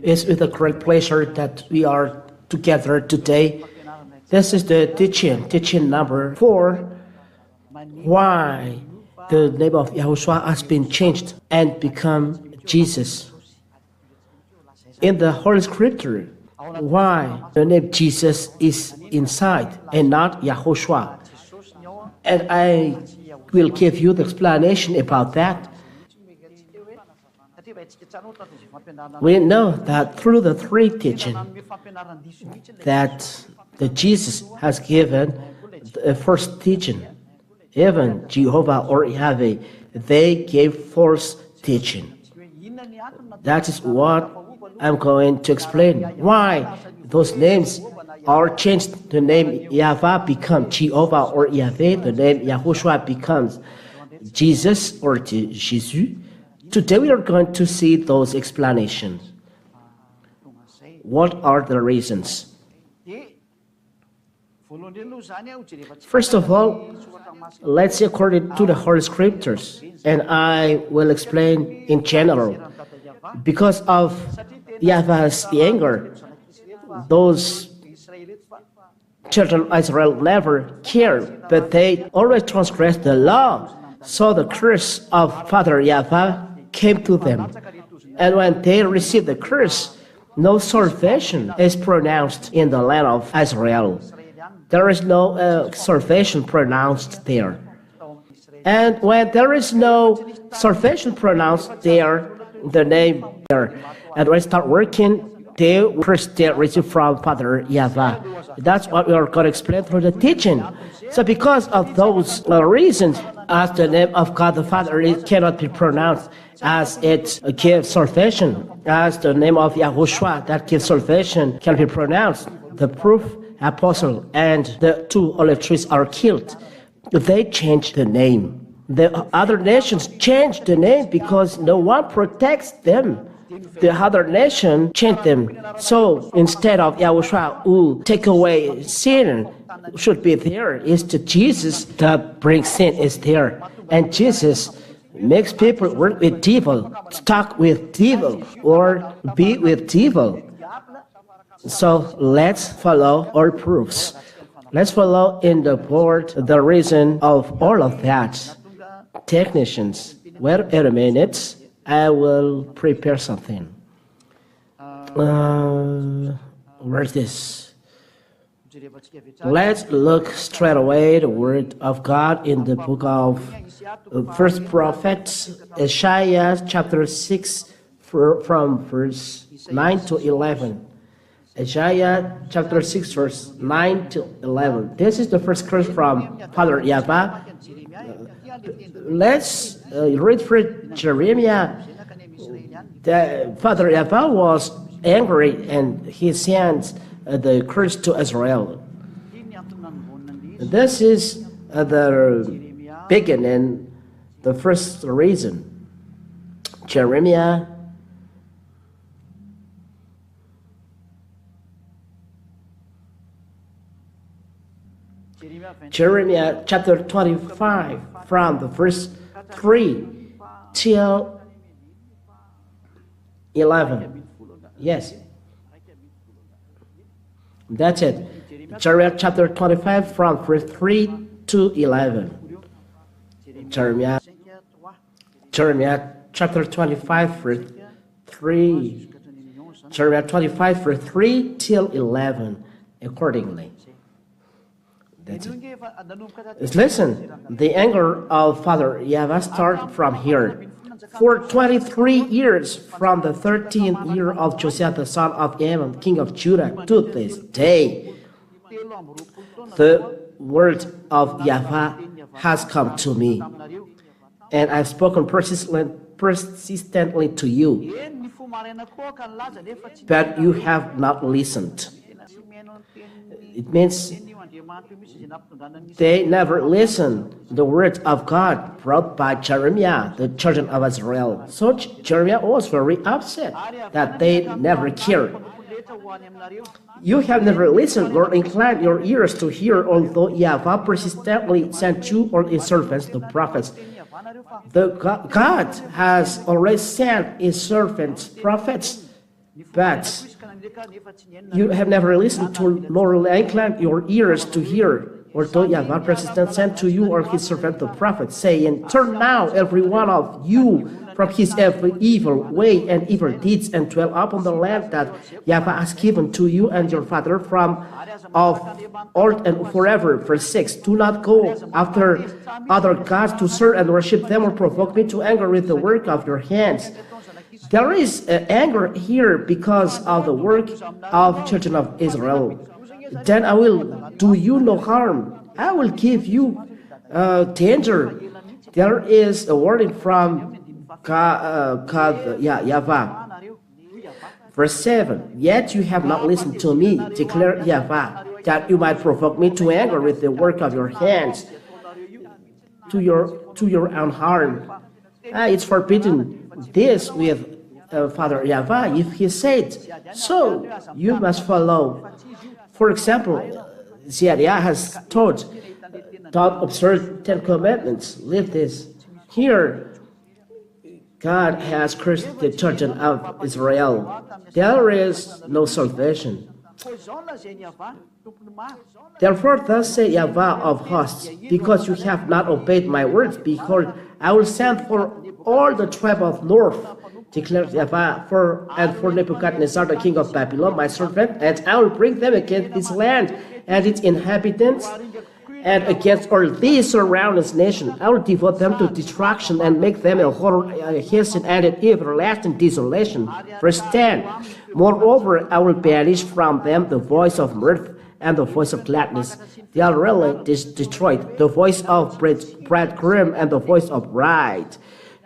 It's with a great pleasure that we are together today. This is the teaching number 4, why the name of Yahoshuah has been changed and become Jesus. In the Holy Scripture, why the name Jesus is inside and not Yahoshuah. And I will give you the explanation about that. We know that through the 3 teaching that the Jesus has given the first teaching, even Jehovah or Yahweh, they gave false teaching. That is what I'm going to explain. Why those names are changed. The name Yahweh becomes Jehovah or Yahweh. The name Yahushua becomes Jesus or Jesus. Today we are going to see those explanations. What are the reasons? First of all, let's see according to the Holy Scriptures, and I will explain in general. Because of Yahweh's anger, those children of Israel never cared, but they always transgressed the law. So the curse of Father Yahweh came to them. And when they received the curse, no salvation is pronounced in the land of Israel. There is no salvation pronounced there. And when there is no salvation pronounced there, the name there, and when start working, they first they receive from Father Yahweh. That's what we are going to explain through the teaching. So because of those reasons, as the name of God the Father, it cannot be pronounced as it gives salvation. As the name of Yahushua that gives salvation can be pronounced. The proof apostle and the 2 olive trees are killed. They changed the name. The other nations changed the name because no one protects them. The other nation changed them. So instead of Yahushua who take away sin should be there, is the Jesus that brings sin is there. And Jesus makes people work with devil, talk with devil, or be with devil. So let's follow our proofs. Let's follow in the board the reason of all of that. Technicians, wait a minute. I will prepare something. Where's this? Let's look straight away the word of God in the book of First Prophets, Isaiah chapter 6, from verse 9 to 11. Isaiah chapter 6, verse 9 to 11. This is the first curse from Father Yahweh. Let's read for Jeremiah. Father Yahweh was angry and he sent the curse to Israel. This is the beginning, the first reason. Jeremiah chapter 25, from the verse 3 till 11. Yes. That's it. Jeremiah chapter 25, from verse 3 to 11. Jeremiah chapter 25, verse 3. Jeremiah 25, verse 3 till 11, accordingly. That's it. Listen, the anger of Father Yahweh starts from here. For 23 years, from the 13th year of Josiah the son of Ammon, king of Judah, to this day, the word of Yahweh has come to me, and I've spoken persistently to you, but you have not listened. It means they never listened the word of God brought by Jeremiah, the children of Israel. So Jeremiah was very upset that they never cared. You have never listened nor inclined your ears to hear, although Yahweh persistently sent you or his servants, the prophets. God has already sent his servants, prophets, But you have never listened to nor inclined your ears to hear, although Yahweh persistent sent to you or his servant the prophet, saying, Turn now every one of you from his every evil way and evil deeds, and dwell upon the land that Yahweh has given to you and your father from of old and forever. Verse 6, Do not go after other gods to serve and worship them or provoke me to anger with the work of your hands. There is anger here because of the work of children of Israel. Then I will do you no harm. I will give you danger. There is a wording from Yahweh. Verse 7, Yet you have not listened to me, declared Yahweh, that you might provoke me to anger with the work of your hands, to your own harm. It's forbidden this with Father Yahweh. If he said so, you must follow. For example, Zechariah has taught, don't observe 10 commandments, live this. Here, God has cursed the children of Israel. There is no salvation. Therefore, thus say Yahweh of hosts, because you have not obeyed my words, behold, I will send for all the tribe of north, declares Yahweh, for Nebuchadnezzar, the king of Babylon, my servant, and I will bring them against this land and its inhabitants, and against all these surrounding nations. I will devote them to destruction and make them a horror, hasten and an everlasting desolation. Verse 10, Moreover, I will banish from them the voice of mirth and the voice of gladness. They are really destroyed, the voice of bridegroom and the voice of bride,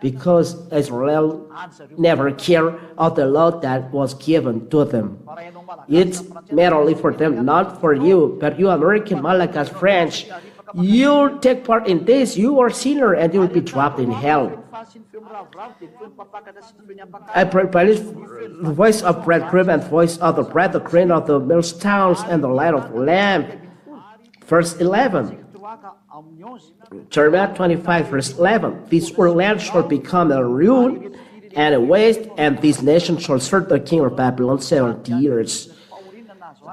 because Israel never cared of the law that was given to them. It's merely for them, not for you. But you American, Malagasy, French, you take part in this, you are sinner and you will be dropped in hell. I banish the voice of bridegroom and voice of the bride, the grain of the millstones and the light of lamp. Verse 11. Jeremiah 25, verse 11. This world land shall become a ruin and a waste, and this nation shall serve the king of Babylon 70 years.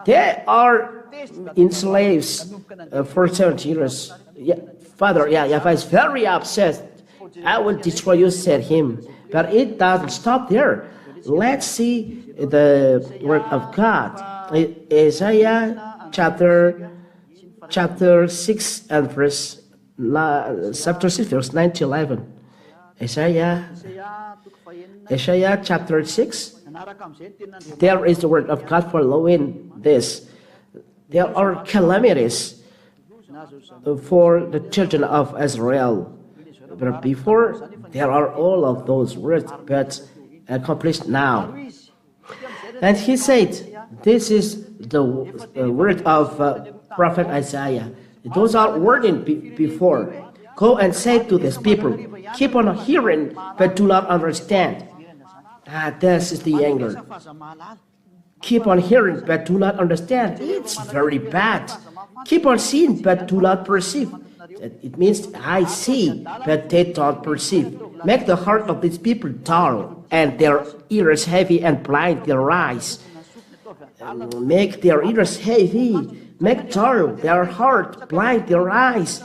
They are enslaved for 70 years. Father Yahweh is very upset. I will destroy you, said him. But it doesn't stop there. Let's see the word of God. Isaiah chapter 6 and verse chapter 6 verse 9 to 11. Isaiah chapter 6. There is the word of God following this. There are calamities for the children of Israel. But before, there are all of those words, but accomplished now. And he said, this is the word of prophet Isaiah. Those are wording before. Go and say to these people, keep on hearing, but do not understand. This is the anger. Keep on hearing, but do not understand. It's very bad. Keep on seeing, but do not perceive. It means I see, but they don't perceive. Make the heart of these people dull, and their ears heavy, and blind their eyes. Make their ears heavy, make dull their heart, blind their eyes.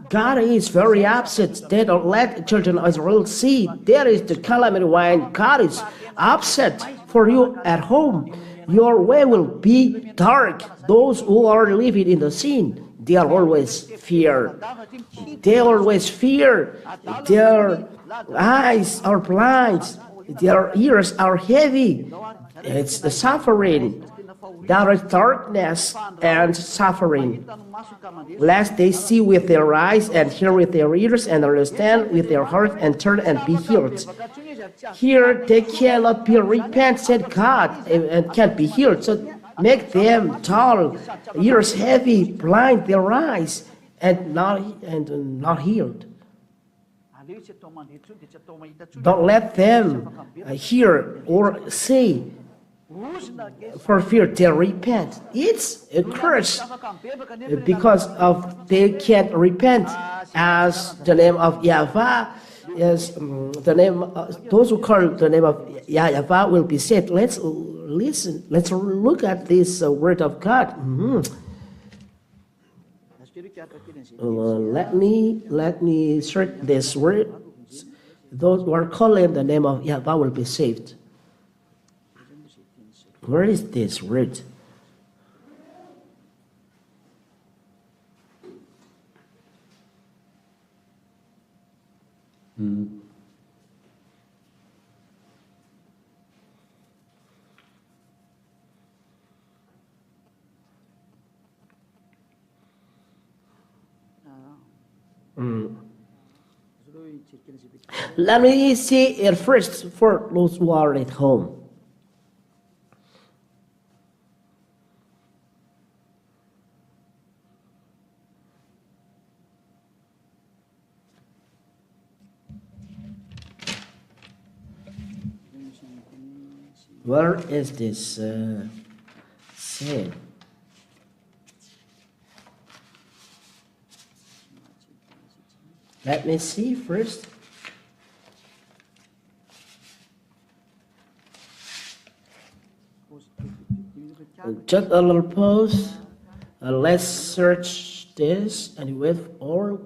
God is very upset. They don't let the children of Israel see. There is the calamity when God is upset for you at home. Your way will be dark. Those who are living in the sin, they are always fear. They always fear. Their eyes are blind. Their ears are heavy. It's the suffering. There is darkness and suffering. Lest they see with their eyes and hear with their ears and understand with their heart and turn and be healed. Here they cannot be repent, said God, and can't be healed. So make them dull, ears heavy, blind their eyes, and not healed. Don't let them hear or see, for fear they repent. It's a curse because of they can't repent as the name of Yahweh. Yes, the name. Those who call the name of Yahweh will be saved. Let's listen. Let's look at this word of God. Let me search this word. Those who are calling the name of Yahweh will be saved. Where is this word? Let me see it first for those who are at home. Where is this say? Let me see first. Just a little pause. Let's search this and wait for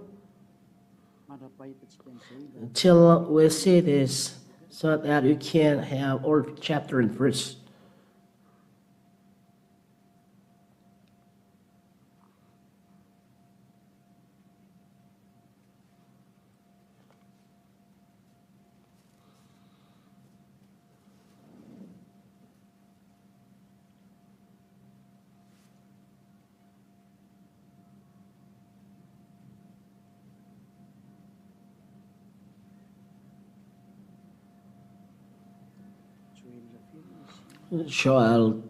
until we see this, so that you can have all chapter and verse. Joel,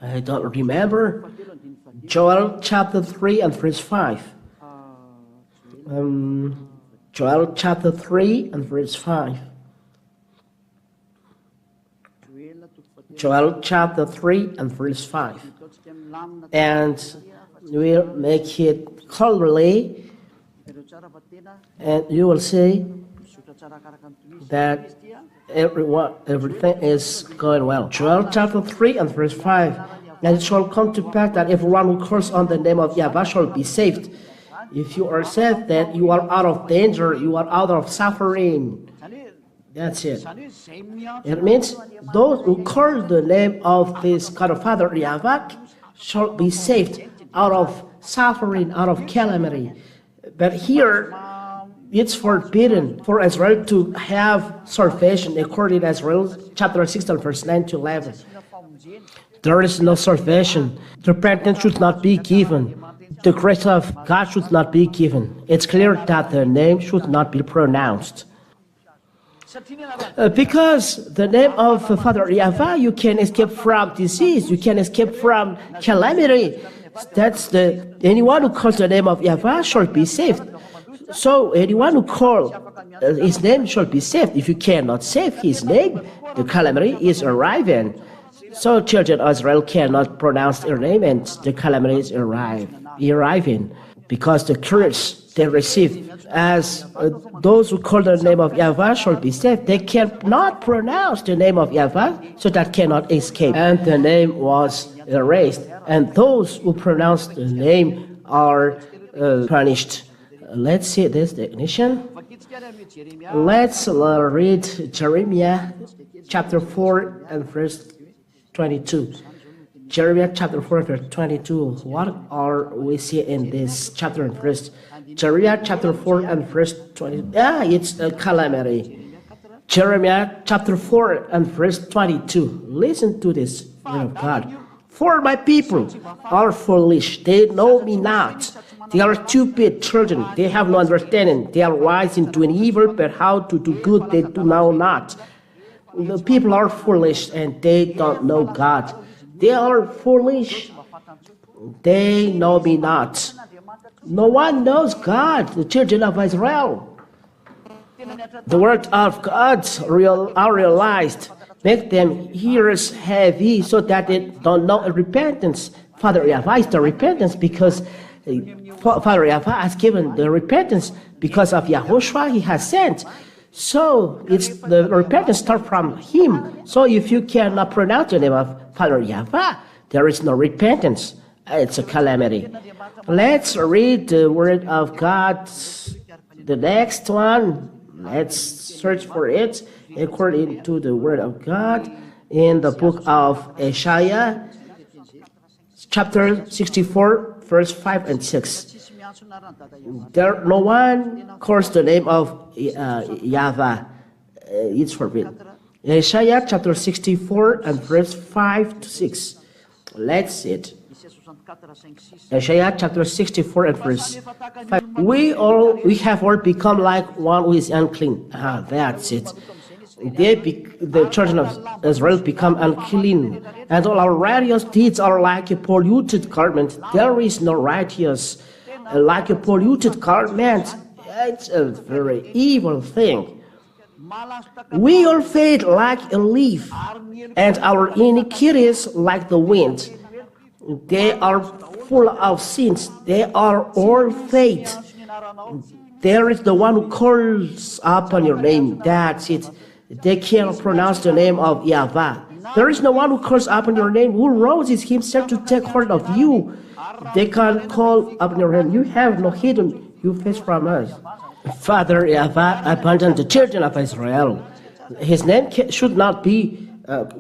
I don't remember. Joel chapter 3 and verse 5. Joel chapter 3 and verse 5. Joel chapter 3 and verse 5. And we'll make it clearly, and you will see that everything is going well. Joel chapter 3 and verse 5. And it shall come to pass that everyone who calls on the name of Yahweh shall be saved. If you are saved, then you are out of danger, you are out of suffering. That's it. It means those who call the name of this God of Father Yahweh shall be saved out of suffering, out of calamity. But here, it's forbidden for Israel to have salvation according to Israel chapter 6 verse 9 to 11. There is no salvation. Repentance should not be given. The grace of God should not be given. It's clear that the name should not be pronounced. Because the name of Father Yahweh, you can escape from disease, you can escape from calamity. That's anyone who calls the name of Yahweh shall be saved. So anyone who calls his name shall be saved. If you cannot save his name, the calamity is arriving. So children of Israel cannot pronounce their name, and the calamity is arriving. Because the curse they receive as those who call the name of Yahweh shall be saved, they cannot pronounce the name of Yahweh, so that cannot escape. And the name was erased. And those who pronounce the name are punished. Let's see this definition. Let's read Jeremiah chapter 4 and verse 22. Jeremiah chapter 4 verse 22. What are we see in this chapter and verse? Jeremiah chapter 4 and verse 20. It's a calamity. Jeremiah chapter 4 and verse 22. Listen to this word of God. For my people are foolish, they know me not. They are stupid children, they have no understanding. They are wise in doing evil, but how to do good they do know not. The people are foolish and they don't know God. They are foolish, they know me not. No one knows God, the children of Israel. The word of God are realized. Make them ears heavy so that they don't know repentance. Father Yahweh is the repentance, because Father Yahweh has given the repentance because of Yahoshuah he has sent. So it's the repentance starts from him. So if you cannot pronounce the name of Father Yahweh, there is no repentance. It's a calamity. Let's read the word of God. The next one, let's search for it according to the word of God in the book of Isaiah, chapter 64, verse 5 and 6. No one calls the name of Yahweh. It's forbidden. Isaiah chapter 64 and verse 5 to 6. Let's see it. Isaiah chapter 64 and verse 5. We have all become like one who is unclean. That's it. The children of Israel become unclean, and all our righteous deeds are like a polluted garment. There is no righteous like a polluted garment. It's a very evil thing. We all fade like a leaf, and our iniquities like the wind. They are full of sins. They are all fade. There is the one who calls upon your name. That's it. They cannot pronounce the name of Yahweh. There is no one who calls upon your name, who roses himself to take hold of you. They can't call upon your name. You have no hidden your face from us. Father Yahweh abandoned the children of Israel. His name should not be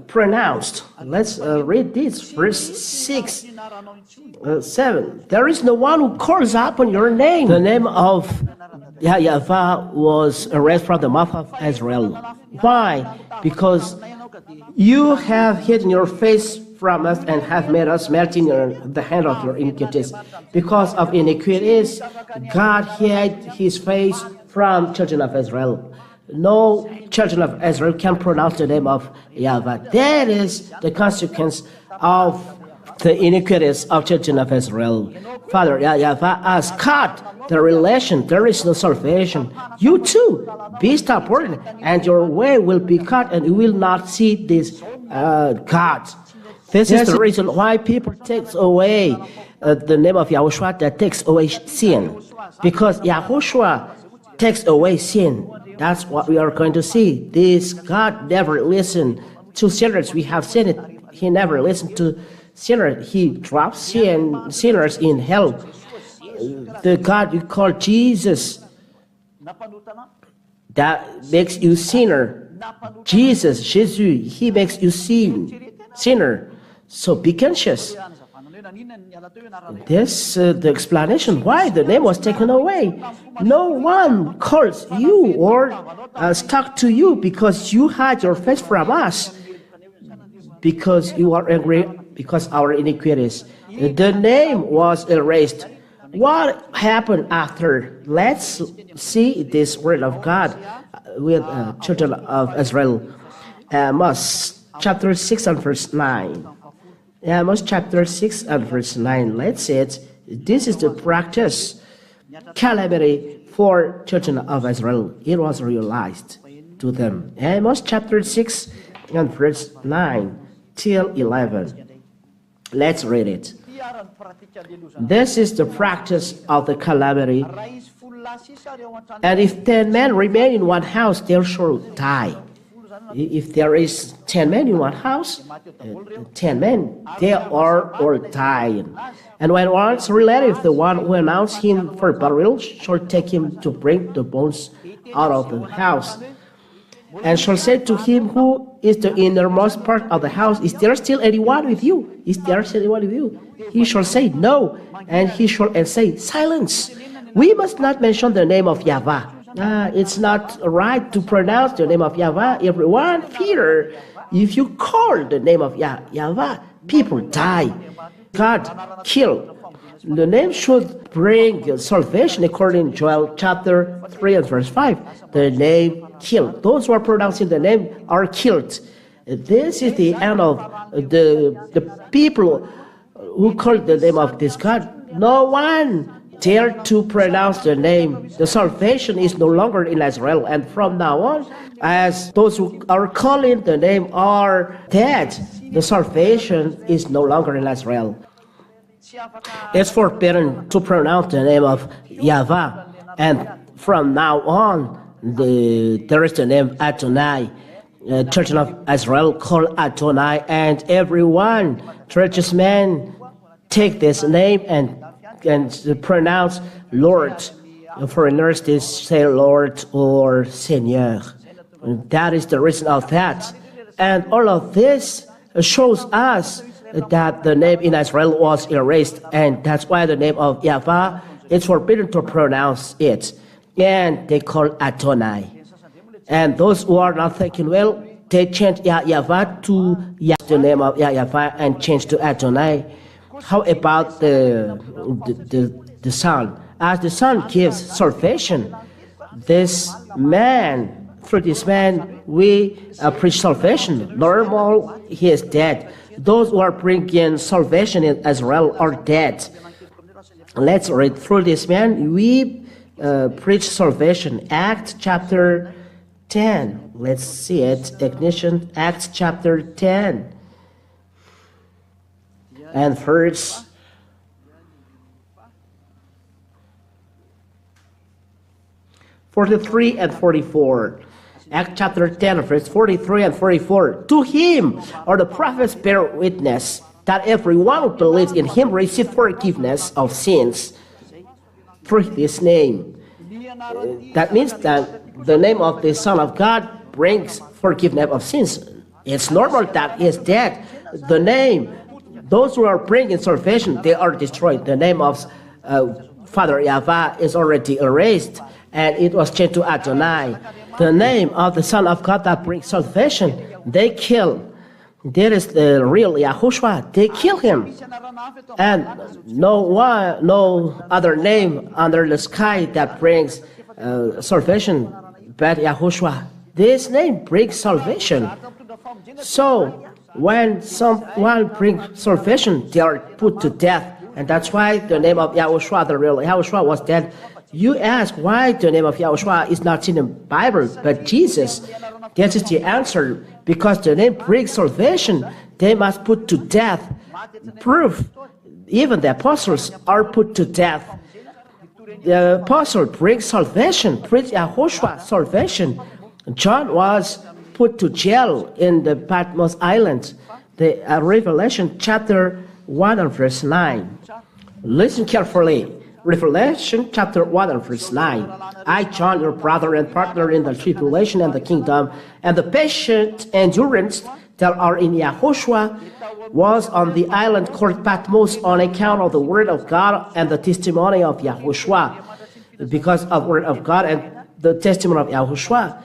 pronounced. Let's read this, verse 6, 7. There is no one who calls upon your name. The name of Yahweh was erased from the mouth of Israel. Why? Because you have hidden your face from us and have made us melt in the hand of your iniquities. Because of iniquities, God hid his face from children of Israel. No children of Israel can pronounce the name of Yahweh. That is the consequence of the iniquities of children of Israel. Father Yahweh has cut the relation. There is no salvation. You too, be stubborn, and your way will be cut, and you will not see this God. This is the reason why people take away the name of Yahoshuah, that takes away sin. Because Yahoshuah takes away sin. That's what we are going to see. This God never listened to sinners. We have seen it. He never listened to sinners. He drops sinners in hell. The God you call Jesus, that makes you sinner. Jesus, he makes you sinner. So be conscious. This the explanation why the name was taken away. No one calls you or stuck to you because you hide your face from us, because you are angry because our iniquities. The name was erased. What happened after? Let's see this word of God with children of Israel. Amos chapter 6 and verse 9. Amos chapter 6 and verse 9. Let's see it. This is the practice, calamity for children of Israel. It was realized to them. Amos chapter 6 and verse 9 till 11. Let's read it. This is the practice of the calamity. And if 10 men remain in one house, they shall die. If there is 10 men in one house, 10 men, they are all dying. And when one's relative, the one who announced him for burial, shall take him to bring the bones out of the house, and shall say to him who is the innermost part of the house, is there still anyone with you? Is there still anyone with you? He shall say, no. And he shall say, silence. We must not mention the name of Yahweh. It's not right to pronounce the name of Yahweh. Everyone fear. If you call the name of Yahweh, people die. God killed. The name should bring salvation according to Joel chapter 3 and verse 5. The name killed. Those who are pronouncing the name are killed. This is the end of the people who call the name of this God. No one dare to pronounce the name. The salvation is no longer in Israel, and from now on, as those who are calling the name are dead, the salvation is no longer in Israel. It's forbidden to pronounce the name of Yahweh, and from now on, there is the name Adonai. Children of Israel call Adonai, and everyone, churches men, take this name and pronounce Lord. Foreigners, they say Lord or Seigneur. That is the reason of that. And all of this shows us that the name in Israel was erased, and that's why the name of Yahweh is forbidden to pronounce it. And they call Adonai. And those who are not thinking well, they change Yahweh to the name of Yahweh and change to Adonai. How about the Son? As the Son gives salvation, this man, through this man, we preach salvation. Normal, he is dead. Those who are bringing salvation in Israel are dead. Let's read through this man. We preach salvation. Acts chapter 10. Let's see it. Ignition. Acts chapter 10. And verse 43 and 44. Acts chapter 10, verse 43 and 44. To him are the prophets bear witness that everyone who believes in him receives forgiveness of sins through his name. That means that the name of the Son of God brings forgiveness of sins. It's normal that he is dead. The name, those who are bringing salvation, they are destroyed. The name of Father Yahweh is already erased, and it was changed to Adonai. The name of the Son of God that brings salvation, they kill. There is the real Yahoshuah. They kill him. And no other name under the sky that brings salvation but Yahoshuah. This name brings salvation. So when someone brings salvation, they are put to death. And that's why the name of Yahoshuah, the real Yahoshuah, was dead. You ask why the name of Yahoshuah is not in the Bible, but Jesus. That is the answer. Because the name brings salvation, they must put to death. Proof. Even the apostles are put to death. The apostle brings salvation, brings Yahoshuah salvation. John was put to jail in the Patmos Island. The Revelation chapter 1 and verse 9. Listen carefully. Revelation chapter 1 and verse 9. I, John, your brother and partner in the tribulation and the kingdom, and the patient endurance that are in Yahoshuah, was on the island called Patmos on account of the word of God and the testimony of Yahoshuah. Because of the word of God and the testimony of Yahoshuah,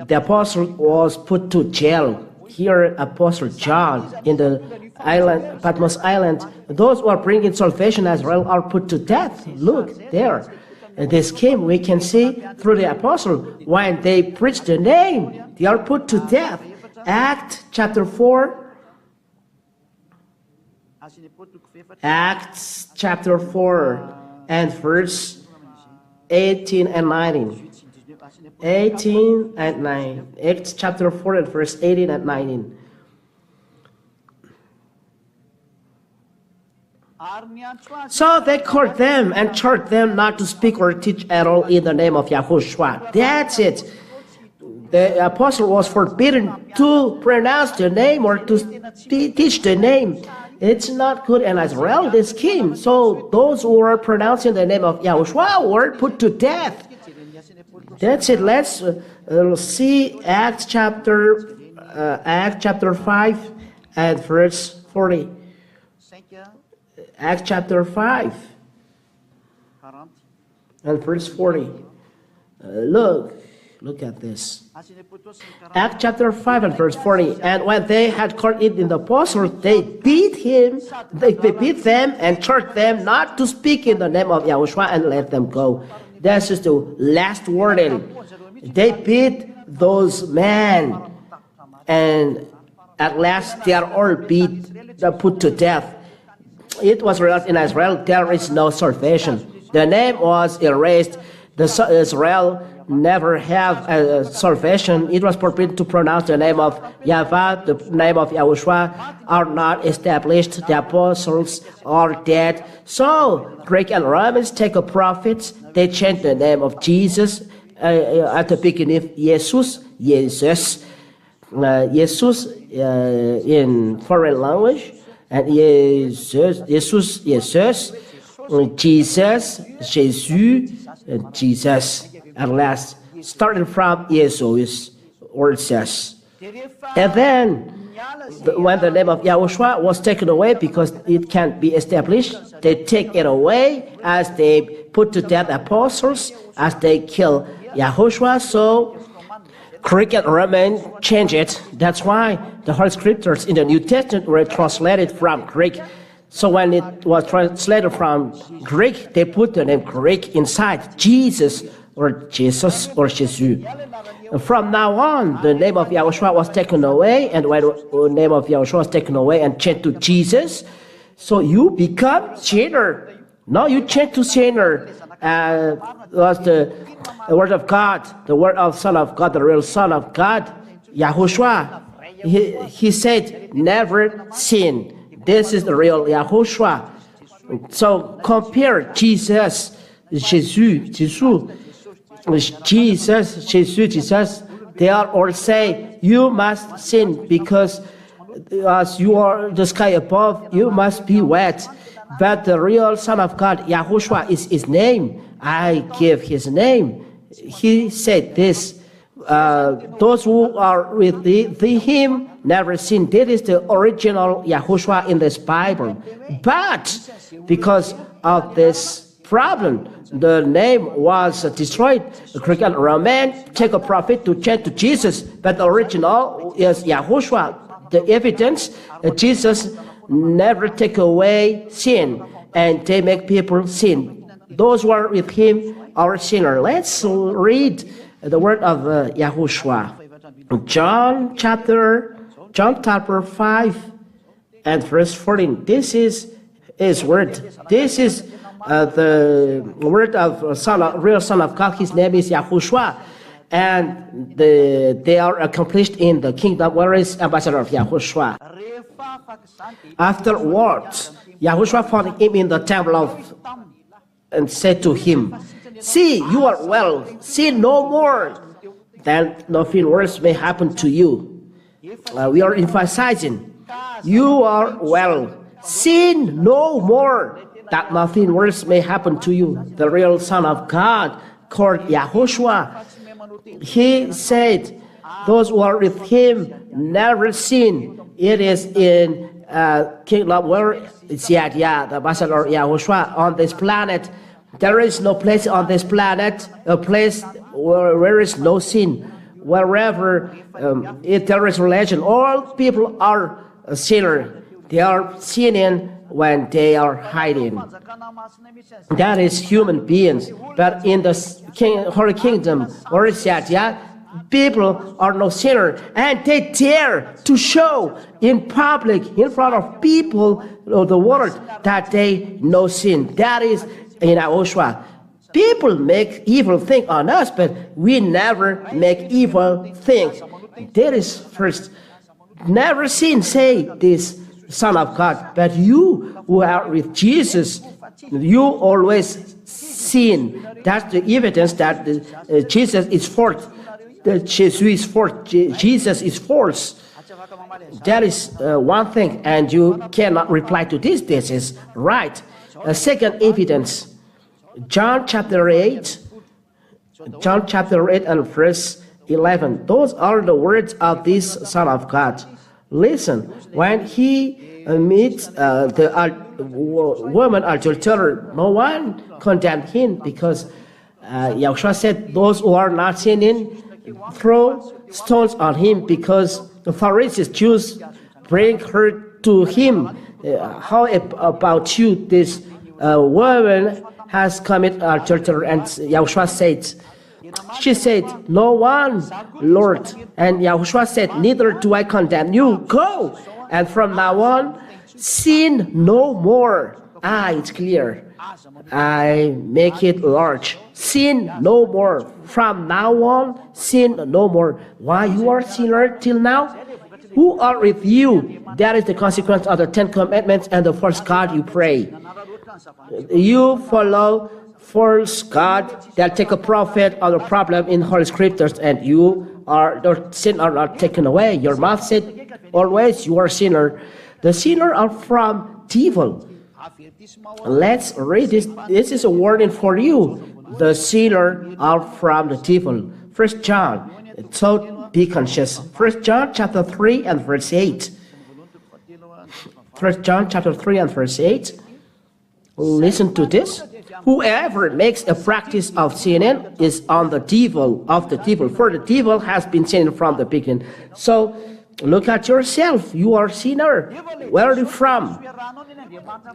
the apostle was put to jail. Here, Apostle John in the island, Patmos Island, those who are bringing salvation as well are put to death. Look there. And this came, we can see through the apostle, when they preach the name, they are put to death. Acts chapter 4. Acts chapter 4 and verse 18 and 19. 18 and 9. Acts chapter 4 and verse 18 and 19. So they called them and charged them not to speak or teach at all in the name of Yahoshuah. That's it. The apostle was forbidden to pronounce the name or to teach the name. It's not good in Israel, this came. So those who were pronouncing the name of Yahoshuah were put to death. That's it. Let's see Acts chapter 5 and verse 40. Acts chapter 5 and verse 40. Look at this. Acts chapter 5 and verse 40. And when they had caught it in the apostle, they beat them and charged them not to speak in the name of Yahoshuah and let them go. This is the last wording. They beat those men, and at last they are all put to death. It was realized in Israel there is no salvation. The name was erased. Israel never have a salvation. It was forbidden to pronounce the name of Yahweh, the name of Yahoshuah are not established. The apostles are dead. So Greek and Romans take a prophet. They change the name of Jesus at the beginning. Jesus, in foreign language, and Jesus, Jesus, Jesus, at last, starting from Jesus, or says. And then, when the name of Yahoshuah was taken away because it can't be established, they take it away as they put to death apostles, as they kill Yahoshuah. So, Greek and Roman change it. That's why the Holy Scriptures in the New Testament were translated from Greek. So when it was translated from Greek, they put the name Greek inside, Jesus or Jesus. From now on, the name of Yahoshuah was taken away, and when the name of Yahoshuah was taken away and changed to Jesus, so you become sinner. Now you change to sinner. Was the word of God, the word of Son of God, the real Son of God, Yahoshuah. He said, never sin. This is the real Yahoshuah. So compare Jesus, Jesus. They are all say, you must sin because as you are the sky above, you must be wet. But the real Son of God, Yahoshuah, is his name. I give his name. He said this, those who are with him never sin. That is the original Yahoshuah in this Bible. But because of this problem, the name was destroyed. The Greek and Roman take a prophet to change to Jesus, but the original is Yahoshuah. The evidence, Jesus never take away sin, and they make people sin. Those who are with him are sinner. Let's read the word of Yahoshuah. John chapter 5 and verse 14. This is his word. This is the word of real Son of God. His name is Yahoshuah, and they are accomplished in the kingdom. Where is ambassador of Yahoshuah? Afterwards, Yahoshuah found him in the temple and said to him, see, you are well, sin no more, then nothing worse may happen to you. We are emphasizing, you are well, sin no more, that nothing worse may happen to you. The real Son of God, called Yahoshuah, he said, those who are with him never sin. It is in kingdom where the ambassador Yahoshuah on this planet. There is no place on this planet, a place where there is no sin. Wherever if there is religion, all people are a sinner. They are sinning when they are hiding. That is human beings. But in the Holy Kingdom, where is people are no sinner, and they dare to show in public, in front of people of the world, that they no sin. That is in Yahoshuah. People make evil things on us, but we never make evil things. That is first. Never sin, say this Son of God. But you who are with Jesus, you always sin. That's the evidence that Jesus is false. That Jesus is false. That is one thing, and you cannot reply to this. This is right. Second evidence. John chapter 8 and verse 11. Those are the words of this Son of God. Listen, when he meets the woman adulterer, no one condemned him because Yahoshuah said, those who are not sinning, throw stones on him, because the Pharisees, Jews, bring her to him. How about you? This woman has committed adultery, and Yahoshuah said, she said, no one, Lord. And Yahoshuah said, neither do I condemn you. Go, and from now on, sin no more. It's clear. I make it large. Sin no more. From now on, sin no more. Why you are sinner till now? Who are with you? That is the consequence of the 10 Commandments and the false God you pray. You follow false God that take a profit of the problem in Holy Scriptures, and your sin are not taken away. Your mouth said always you are sinner. The sinner are from devil. Let's read this. This is a warning for you. The sinner are from the devil. 1 John. So be conscious. 1 John chapter 3 and verse 8. 1 John chapter 3 and verse 8. Listen to this. Whoever makes a practice of sinning is on the devil of the devil, for the devil has been sinning from the beginning. So look at yourself. You are sinner. Where are you from?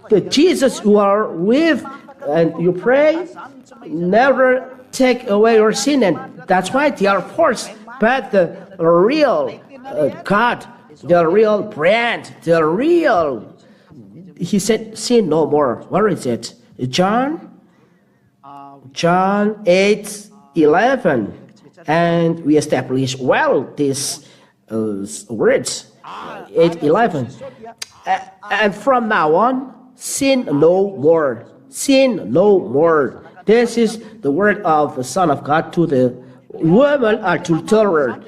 The Jesus you are with, and you pray, never take away your sin, and that's why they are forced. But the real God, the real brand, the real, he said, sin no more. Where is it? John 8:11, and we establish well these words. 8:11, and from now on, sin no more. Sin no more. This is the word of the Son of God to the woman adulterer.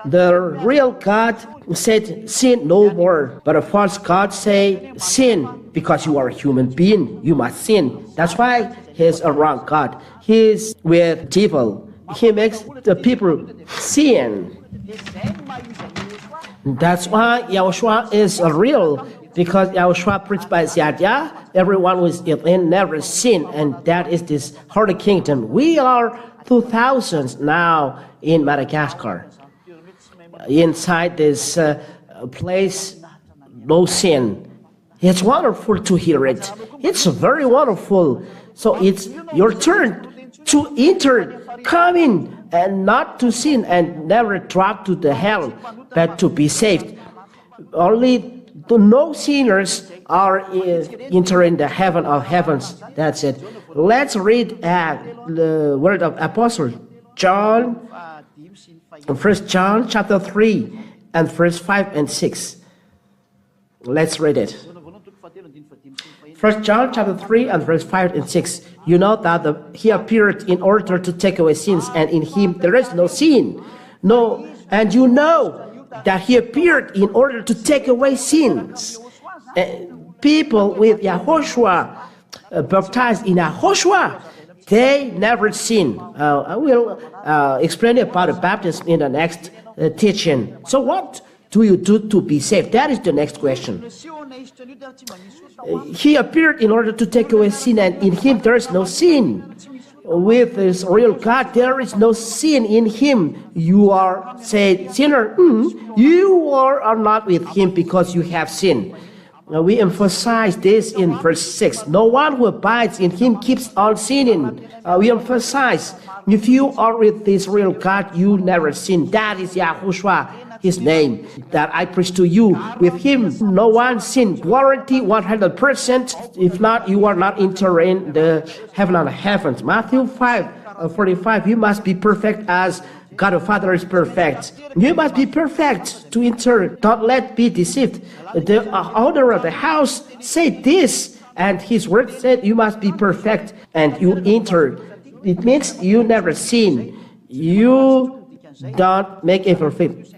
The real God said, sin no more. But a false God say, sin, because you are a human being, you must sin. That's why he's a wrong God. He's with devil. He makes the people sin. That's why Yahoshuah is real, because Yahoshuah preached by Ziyadiyah, everyone who is in never sin, and that is this holy kingdom. We are 2000s now in Madagascar. Inside this place, no sin. It's wonderful to hear it. It's very wonderful. So it's your turn to enter, come in, and not to sin, and never drop to the hell, but to be saved. Only the no sinners are entering the heaven of heavens. That's it. Let's read the word of Apostle John, 1 John chapter 3 and verse 5 and 6. Let's read it. 1 John chapter 3 and verse 5 and 6. You know that he appeared in order to take away sins, and in him there is no sin. No, and you know that he appeared in order to take away sins. People with Yahoshuah, baptized in Yahoshuah, they never sin. I will explain about the baptism in the next teaching. So what do you do to be saved? That is the next question. He appeared in order to take away sin, and in him there is no sin. With this real God, there is no sin in him. You are, say, sinner. You are not with him because you have sinned. We emphasize this in verse 6. No one who abides in him keeps on sinning. We emphasize, if you are with this real God, you never sin. That is Yahoshuah, his name, that I preach to you. With him, no one sin. Guarantee 100%. If not, you are not entering the heaven of heavens. Matthew 5:45. You must be perfect as God the Father is perfect. You must be perfect to enter. Don't let be deceived. The owner of the house said this, and his word said you must be perfect, and you enter. It means you never sin. You don't make it perfect.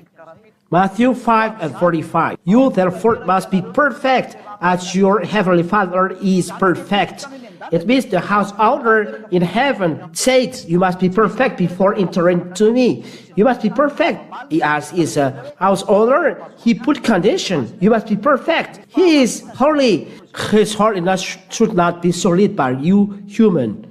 Matthew 5:45. You therefore must be perfect as your heavenly Father is perfect. It means the house owner in heaven said, you must be perfect before entering to me. You must be perfect. As is a house owner, he put condition. You must be perfect. He is holy. His holiness should not be sullied by you, human.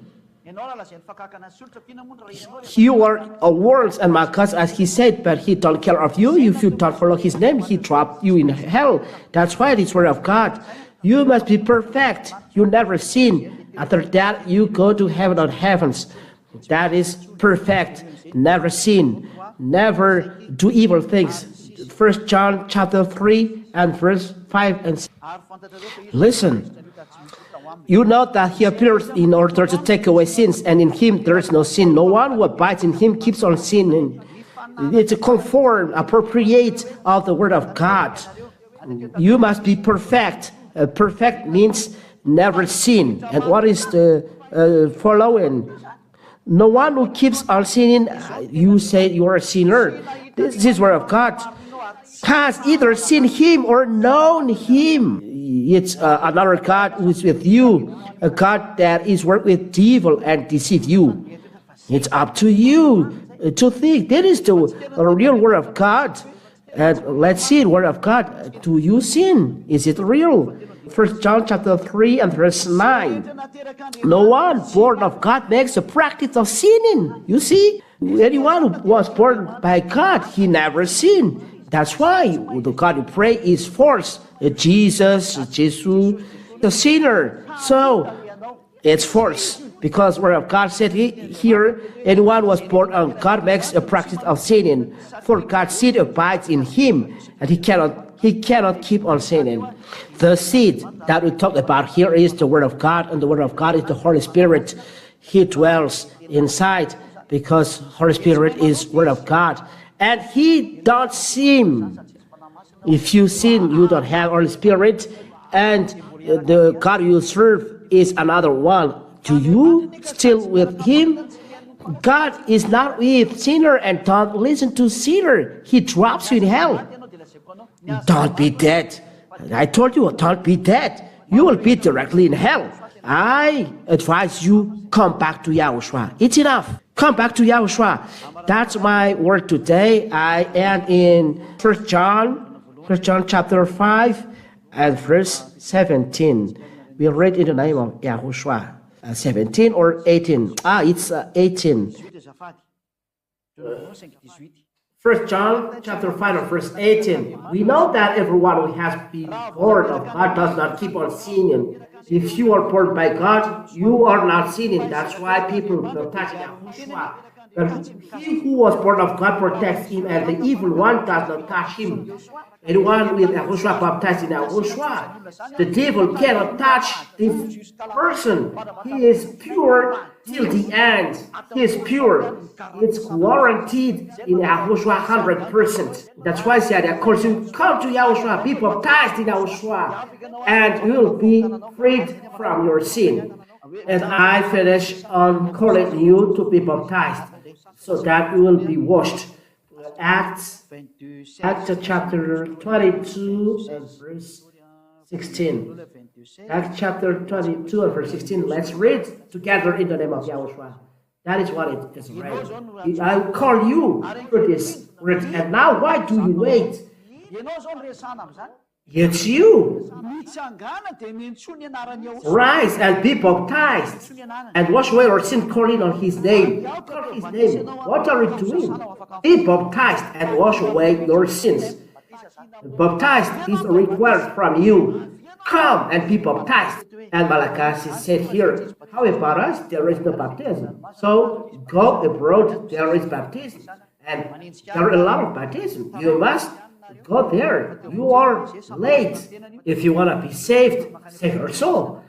You are a world and Marcus, as he said, but he don't care of you. If you don't follow his name, he dropped you in hell. That's why this word of God. You must be perfect. You never sin. After that, you go to heaven of heavens. That is perfect. Never sin. Never do evil things. 1 John chapter 3 and verse 5 and 6. Listen. You know that he appears in order to take away sins, and in him there is no sin. No one who abides in him keeps on sinning. It's a conform, appropriate of the word of God. You must be perfect. Perfect means never sin. And what is the following? No one who keeps on sinning, you say you are a sinner. This is word of God. Has either seen him or known him. It's another God who is with you, a God that is work with devil and deceive you. It's up to you to think. That is the real word of God. And let's see the word of God. Do you sin? Is it real? 1 John chapter 3 and verse 9. No one born of God makes a practice of sinning. You see, anyone who was born by God, he never sinned. That's why the God you pray is forced. Jesus, the sinner. So it's forced. Because word of God said here, anyone who was born of God makes a practice of sinning. For God's seed abides in him, and he cannot keep on sinning. The seed that we talk about here is the word of God, and the word of God is the Holy Spirit. He dwells inside because Holy Spirit is word of God. And he don't sin. If you sin, you don't have Holy Spirit, and the God you serve is another one. Do you still with him? God is not with sinner, and don't listen to sinner. He drops you in hell. Don't be dead. I told you, don't be dead. You will be directly in hell. I advise you, come back to Yahoshuah. It's enough. Come back to Yahoshuah. That's my word today. I am in 1 John chapter 5 and verse 17. We read in the name of Yahoshuah. 17 or 18? It's 18. 1 John chapter 5 and verse 18. We know that everyone who has been born of God does not keep on sinning. If you are born by God, you are not sinning. That's why people baptize Yahoshuah. But he who was born of God protects him, and the evil one does not touch him. Anyone with Yahoshuah baptized in Yahoshuah, the devil cannot touch this person. He is pure till the end. He is pure. It's guaranteed in Yahoshuah 100%. That's why I said, of course, you come to Yahoshuah, be baptized in Yahoshuah, and you will be freed from your sin. And I finish on calling you to be baptized, so that you will be washed. Acts chapter 22 and verse 16. Acts chapter 22 and verse 16. Let's read together in the name of Yahoshuah. That is what it is right. I call you for this word. And now why do you wait? It's you. Rise and be baptized and wash away your sin, calling on his name. Call his name. What are you doing? Be baptized and wash away your sins. Baptized is required from you. Come and be baptized. And MALAGASY said here, how about us? There is no baptism. So go abroad, there is baptism. And there are a lot of baptism. You must go there. You are late. If you want to be saved, save your soul.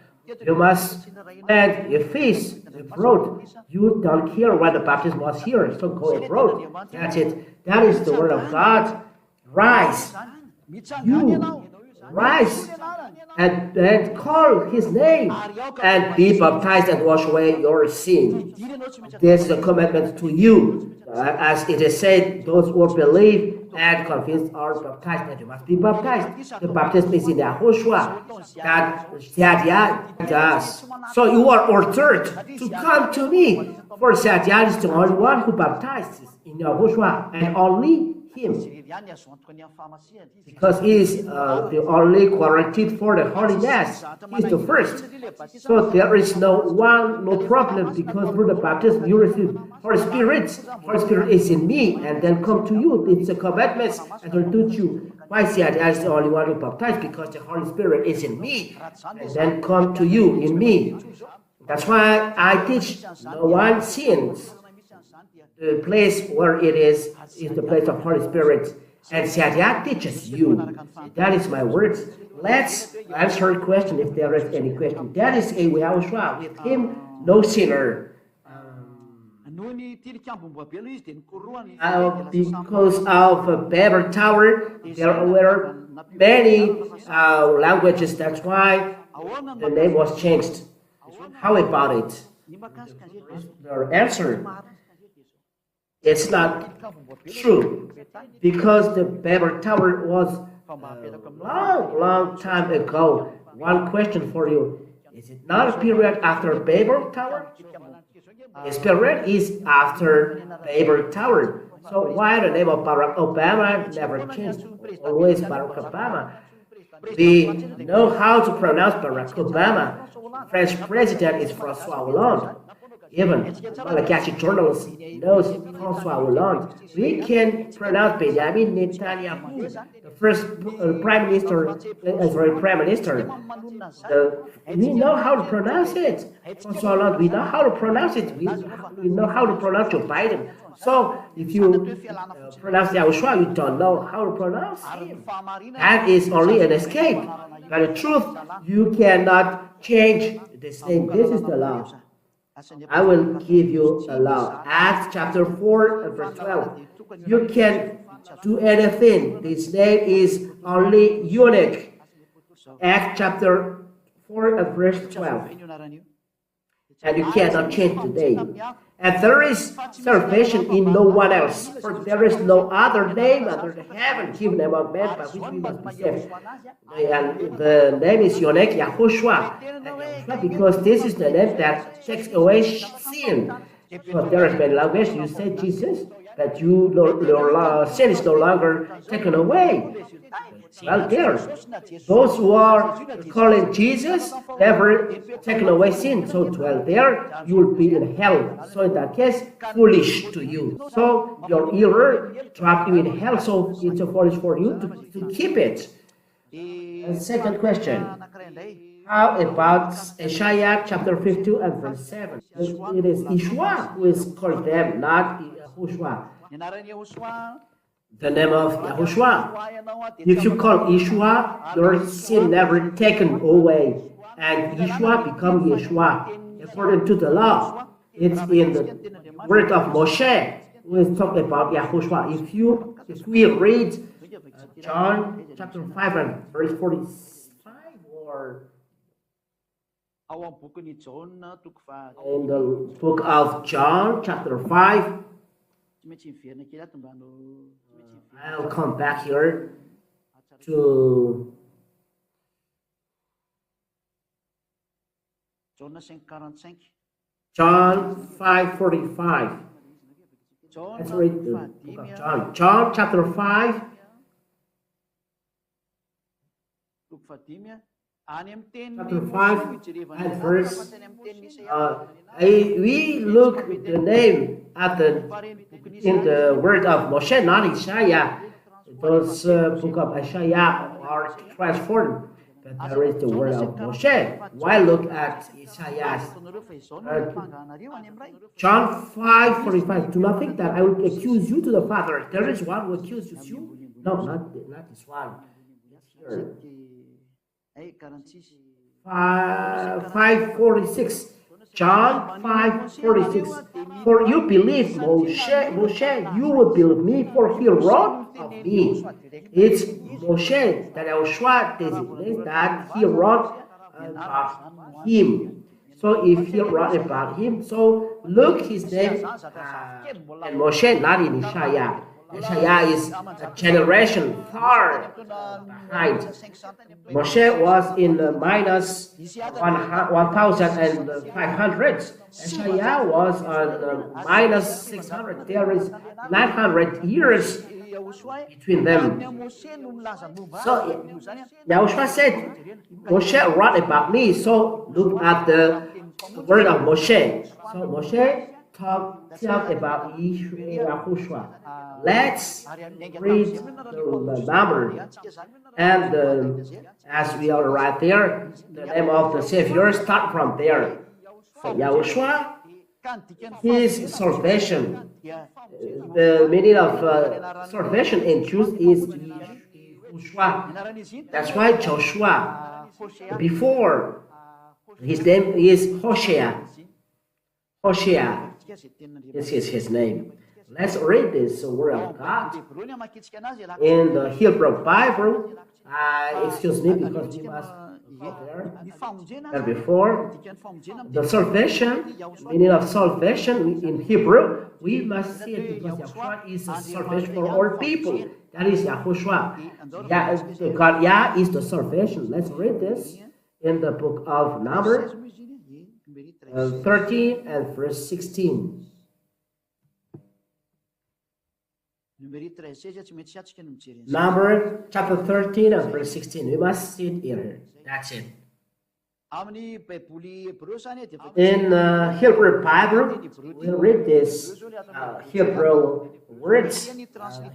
You must plant a feast abroad. You don't care when the baptism was here, so go abroad. That's it. That is the word of God. Rise. You rise and call his name and be baptized and wash away your sin. This is a commandment to you. As it is said, those who believe and convinced are baptized, and you must be baptized. The baptism is in Yahoshuah. That does. So you are ordered to come to me. For Sadia is the only one who baptizes in Yahoshuah, and only him. Because he is the only guaranteed for the holiness. He is the first. So there is no problem, because through the baptism you receive Holy Spirit. Holy Spirit is in me, and then come to you. It's a commandment, and will do you. Why say I is the only one who baptized? Because the Holy Spirit is in me, and then come to you in me. That's why I teach no one sins. The place where it is the place of Holy Spirit. And Sadia teaches you. That is my words. let's answer a question if there is any question. That is a Yahoshuah. With him, no sinner. Because of Babel Tower, there were many languages. That's why the name was changed. How about it? The answer, it's not true, because the Babel Tower was long time ago. One question for you: is it not a period after Babel Tower? This period is after Babel Tower. So why the name of Barack Obama never changed? Always Barack Obama. We know how to pronounce Barack Obama. French president is François Hollande. Even Malagasy journalists knows François Hollande. We can pronounce Benjamin Netanyahu, the first prime minister, Israeli prime minister. We know how to pronounce it. François Hollande, we know how to pronounce it. We know how to pronounce Joe Biden. So if you pronounce Yahoshuah, you don't know how to pronounce him. That is only an escape. But the truth, you cannot change this name. This is the law. I will give you a law. Acts chapter 4 and verse 12. You can do anything. This name is only unique. Acts chapter 4 and verse 12. And you cannot change the name. And there is salvation in no one else, for there is no other name under the heaven given among men by which we must be saved. And the name is unique, Yahoshuah, because this is the name that takes away sin. Because there is many languages, you say Jesus, but your sin is no longer taken away. Well, there, those who are calling Jesus never taken away sin. So, well, there you will be in hell. So, in that case, foolish to you. So, your error trapped you in hell. So, it's foolish for you to keep it. And second question. How about Isaiah chapter 52 and verse 7? It is Yahshua who is called them, not Yahoshuah. The name of Yahoshuah. If you call Yahshua, your sin never taken away, and Yahshua become Yeshua according to the law. It's in the word of Moshe. We talk about Yahoshuah. If we read John chapter 5 and verse 45, or in the book of John chapter 5. I'll come back here to John 5:45. Let's read the book of John. John chapter 5. Chapter 5 and verse. We look the name at in the word of Moshe, not Isaiah. Those book of Isaiah are transformed, but there is the word of Moshe. Why look at Isaiah? John 5:45. Do not think that I will accuse you to the Father. There is one who accuses you. No, not this one. Here. 5:46. John 5:46. For you believe Moshe, you will believe me, for he wrote of me. It's Moshe that Yahoshuah designates that he wrote about him. So if he wrote about him, so look his name and Moshe, not in Isaiah. Isaiah is a generation far behind. Moshe was in minus 1,500. Isaiah was on minus 600. There is 900 years between them. So Yahushua said, Moshe wrote about me. So look at the word of Moshe. So Moshe talk about Yahushua. Let's read the number. And as we are right there, the name of the Savior start from there. So Yahushua, his salvation. The meaning of salvation in Jews is Yahushua. That's why Joshua, before, his name is Hosea. Hosea is his name. Let's read this word of God in the Hebrew Bible. Excuse me, because we must go there. And before, the salvation, meaning of salvation in Hebrew, we must see it because Yahshua is a salvation for all people. That is Yahushua. God Yah is the salvation. Let's read this in the book of Numbers 13 and verse 16. Number chapter 13 and verse 16. We must see it here. That's it. In Hebrew Bible, we read this Hebrew words.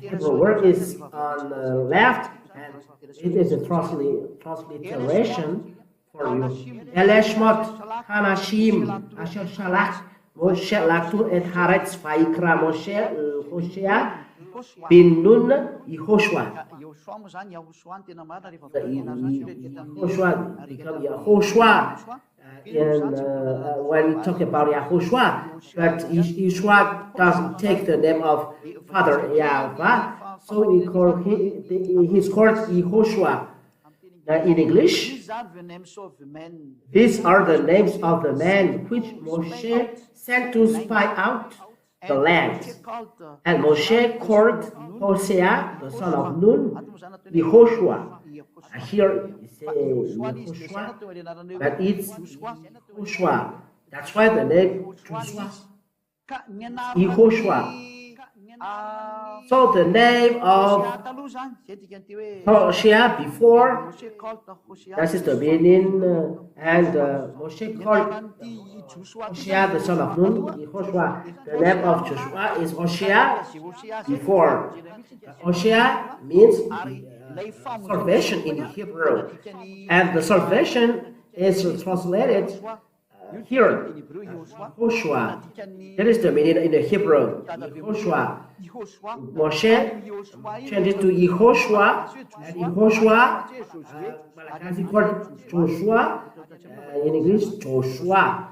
Hebrew word is on the left, and it is a transliteration for you. Eleshmot Hanashim Asher Shalach Moshe Laktu et Haaretz Vayikra Moshe Hosea bin Nun Yahoshuah. Yahoshuah become Yahushua. When we talk about Yahushua, but Yahshua doesn't take the name of Father Yahweh, so we call he's called Yahushua. In English, these are the names of the men which Moshe sent to spy out the land. And Moshe called Hosea, the son of Nun, Yahoshuah. Here it says Yahushua, but it's Yahushua. That's why the name Joshua, Yahushua. So the name of Hosea before, that is the meaning, and Moshe called Hosea the son of Nun, Yahushua. The name of Joshua is Hosea before. Hosea means salvation in Hebrew, and the salvation is translated here, Yahoshuah. That is the meaning in the Hebrew, Yahoshuah. Moshe changed it to Yahushua, and Yahushua, Malagasy called Joshua, in English, Joshua.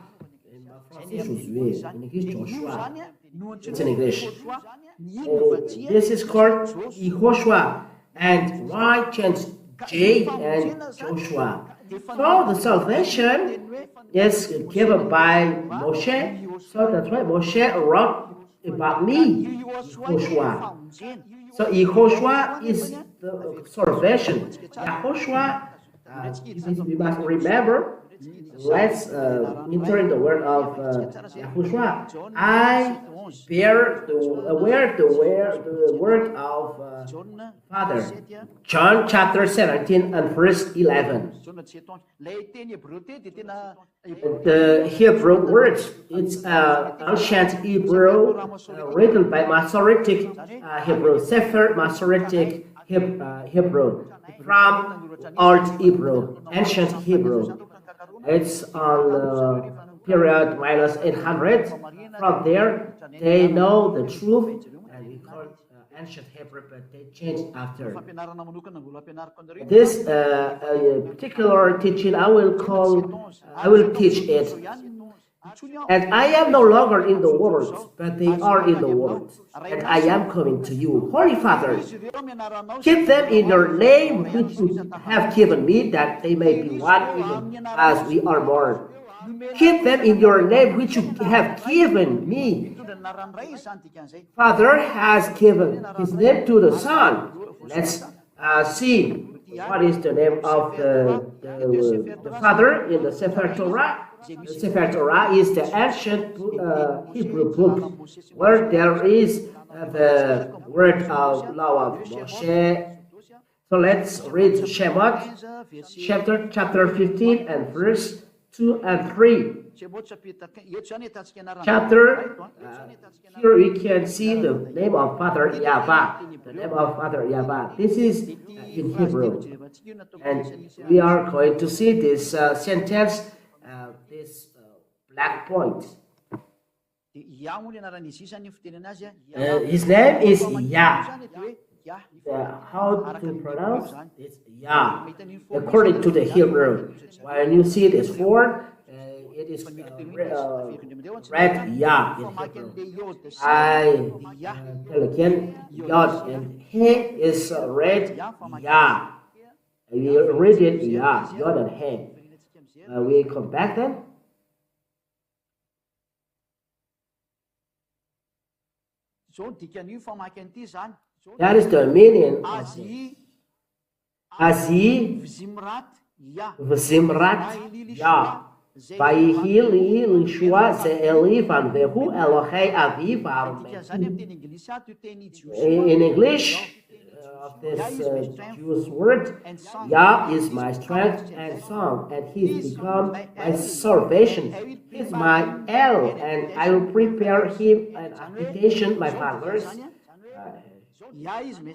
In English, Joshua. It's in English. This is called Yahushua, and why change J and Joshua? So the salvation is given by Moshe, so that's why Moshe wrote about me, Yahushua. So Yahushua is the salvation. Yahushua, we must remember. Let's enter in the word of Yahushua. I bear the word of Father. John chapter 17 and verse 11. The Hebrew words, it's ancient Hebrew written by Masoretic Hebrew, Sefer Masoretic Hebrew, from Old Hebrew, ancient Hebrew. It's on period minus 800. From there, they know the truth, and we call it ancient Hebrew, but they changed after. This particular teaching, I will teach it. And I am no longer in the world, but they are in the world, and I am coming to you. Holy Father, keep them in your name which you have given me, that they may be one even as we are one. Keep them in your name which you have given me. Father has given his name to the Son. Let's see what is the name of the Father in the Sefer Torah. The Sefer Torah is the ancient Hebrew book where there is the word of law of Moshe. So let's read Shemot chapter 15 and verse 2 and 3. Here we can see the name of Father Yahweh. The name of Father Yahweh. This is in Hebrew. And we are going to see this sentence, this black point. His name is Yah. how to pronounce it's Yah. According to the Hebrew, when you see this word, it is read Yah in Hebrew. I tell again, Yod and He is read Yah. We read it Yah, Yod and He. We come back then. That is the meaning of it. Azi v'zimrat Yah. Vayhi li l'shua ze'eli van vehu Elohei aviv in English, of this Jewish word, Yah is my strength and song, and He has become my salvation. He is my El, and I will prepare Him an habitation, my fathers. Yah is my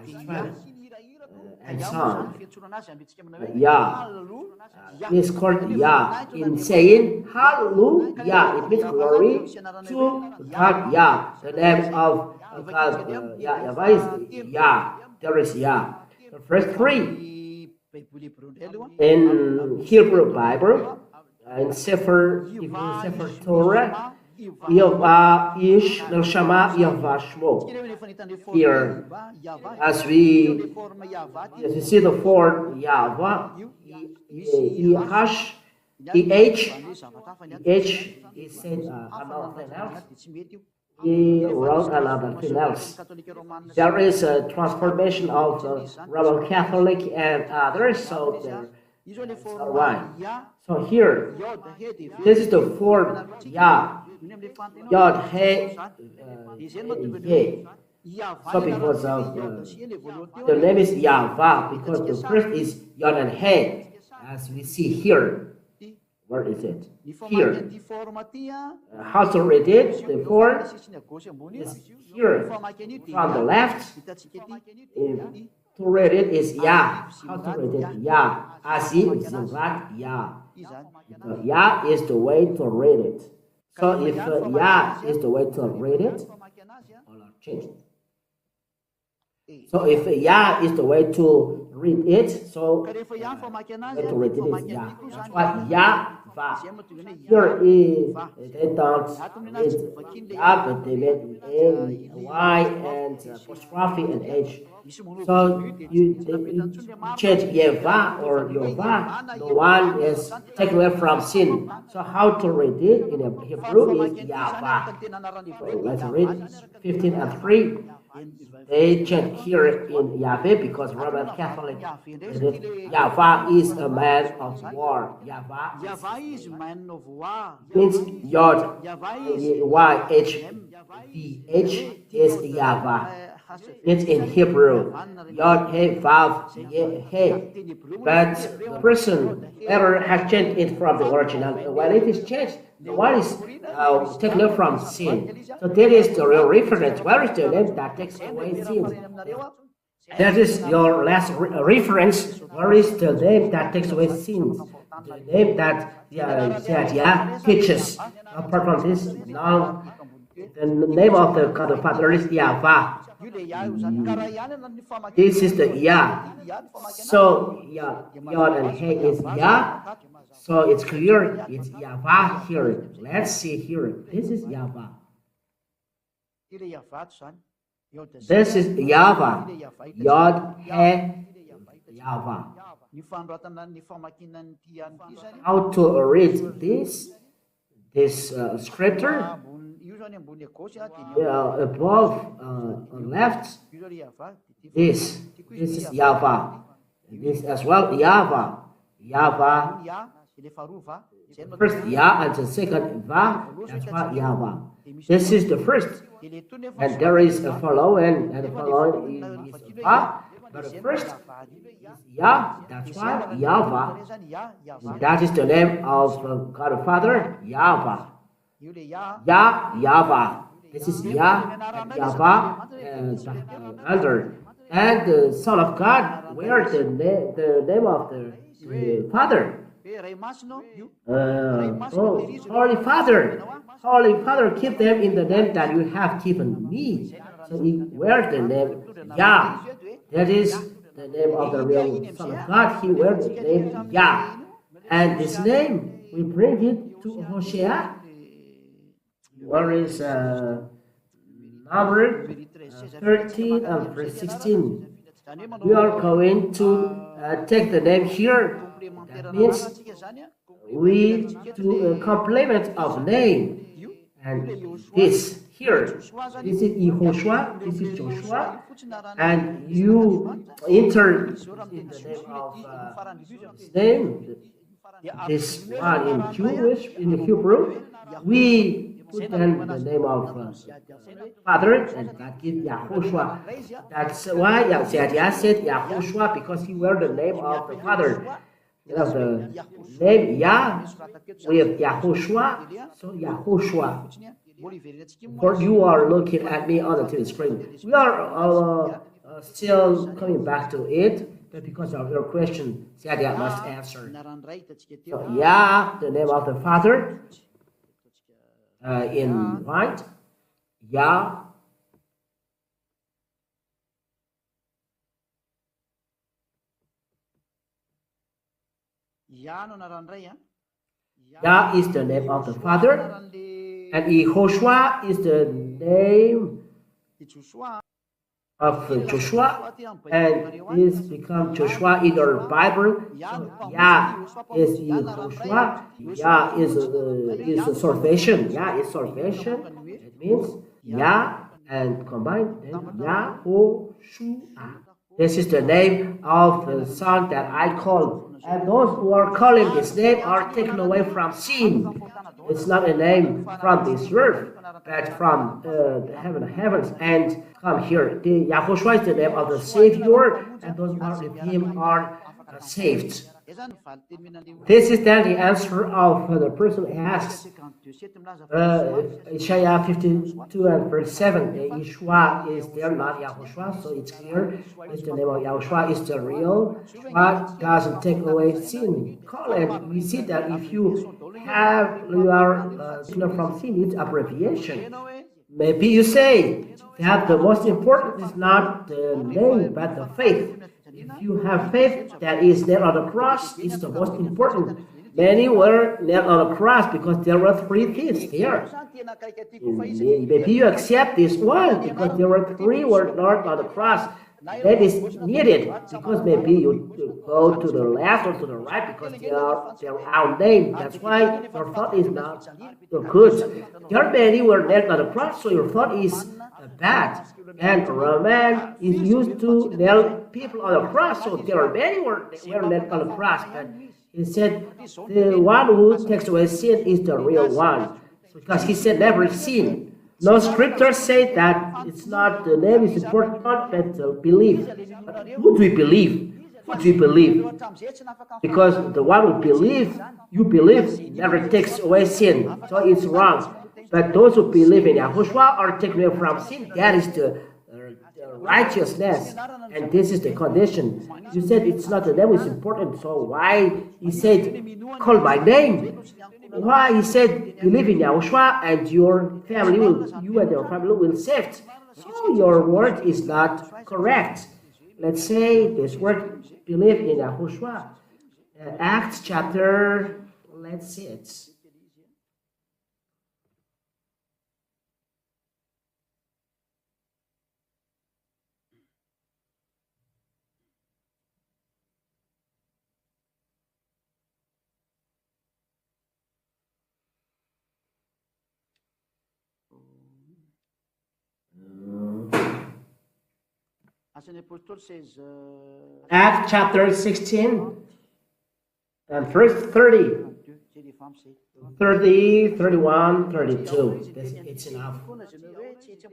strength and song. Yah is called Yah. In saying Hallelujah, it means glory to God Yah. The name of God Yahweh is Yah. There is Yah. The first three in Hebrew Bible, in Sefer Torah, Yehovah Ish Neshama Yehovah Shmo. Here, as we see the form Yehovah, Yehash, H is said another thing else. He wrote another thing else. There is a transformation of the Roman Catholic and others, so that's why. So here, this is the form Yah. Yod He He. So because of the name is Yahweh, because the first is Yod and He, as we see here. Where is it? Here. How to read it? The form is here. From the left, to read it is Yah. How to read it? Yah. Azi Zimrat Yah. Yah is the way to read it. So if Yah is the way to read it, change it. So if Yah is the way to read it, so the way to read it is Yah. That's why Yahweh. Here is, they don't read Yah, but they made A, Y, and apostrophe and H. So you change Yehvah or Yehovah, the one is taken away from sin. So how to read it in Hebrew is Yahweh. So let's read 15 and 3. They change here in Yahweh because Roman Catholic Yahweh is a man of war. Yahweh is man of war. Means Yod, Y-H-V-H is Yahweh. It's in Hebrew. Yod, He, Vav, He. But the person ever has changed it from the original. When it is changed, the one is taken from sin. So that is the real reference. Where is the name that takes away sin? That is your last reference. Where is the name that takes away sins? The name that Yah teaches. Apart from this, now the name of the God the Father is Yahweh. This is the Yah. So Yod and He is Yah. So it's clear, it's Yahweh here. Let's see here. This is Yahweh. This is Yahweh. Yod, He, Yahweh. How to read this scripture? Above on left, this is Yahweh. This as well, Yahweh. Yahweh. First Yah and the second Va, that's why Yahweh. This is the first. And there is a following, and the following is Va. But the first is Yah, that's why Yahweh. And that is the name of God the Father, Yahweh. Yahweh. This is Yah, Yahweh, and under. And the Son of God, where the name of the Father? Holy Father, keep them in the name that you have given me. So he wears the name Yah. That is the name of the real Son of God. He wears the name Yah. And this name, we bring it to Hosea. Where is number 13 and verse 16. We are going to take the name here. That means we do a complement of name. And this here, this is Yahoshuah, this is Joshua, and you enter in the name of his name, this one in Jewish, in Hebrew, we put then the name of Father, and that gives Yahoshuah. That's why Yah said Yahoshuah, because he wears the name of the Father. You know, the name Yah with Yahoshuah, so Yahoshuah. For you are looking at me on the TV screen. We are still coming back to it, but because of your question, Sadia must answer. So Yah, the name of the Father, in white, Yah. Yah is the name of the Father, and Yahoshuah is the name of Joshua, and this becomes Joshua in our Bible. So Yah is Yahoshuah. Yah is salvation. Yah is salvation. It means Yah and combined Yahoshuah. This is the name of the Son that I call. And those who are calling this name are taken away from sin. It's not a name from this earth, but from the heavens, and come here. The Yahoshuah is the name of the Savior, and those who are with him are saved. This is then the answer of the person who asks. Isaiah 52 and verse 7. Yeshua is there, not Yahoshuah, so it's clear. It's the name of Yahoshuah is the real. God doesn't take away sin. Call it. We see that if you are from sin, it's abbreviation. Maybe you say that the most important is not the name, but the faith. If you have faith that is nailed on the cross, it's the most important. Many were nailed on the cross because there were 3 thieves there. Maybe you accept this one because there were 3 were nailed on the cross. That is needed because maybe you go to the left or to the right because they are outnamed. That's why your thought is not good. There are many who are nailed on the cross, so your thought is bad. And Roman is used to nail people on the cross, so there are many who are nailed on the cross. But he said the one who takes away sin is the real one, because he said never sin. No scriptures say that it's not the name is important, but belief. But who do we believe? Who do we believe? Because the one who believes, you believe, never takes away sin, so it's wrong. But those who believe in Yahoshuah are taken away from sin. That is the righteousness, and this is the condition. You said it's not the name is important, so why he said call my name? Why he said believe in Yahoshuah and you and your family will be saved? So your word is not correct. Let's say this word believe in Yahoshuah. Acts chapter, let's see it. Acts chapter 16 and verse 30, 31, 32. It's enough.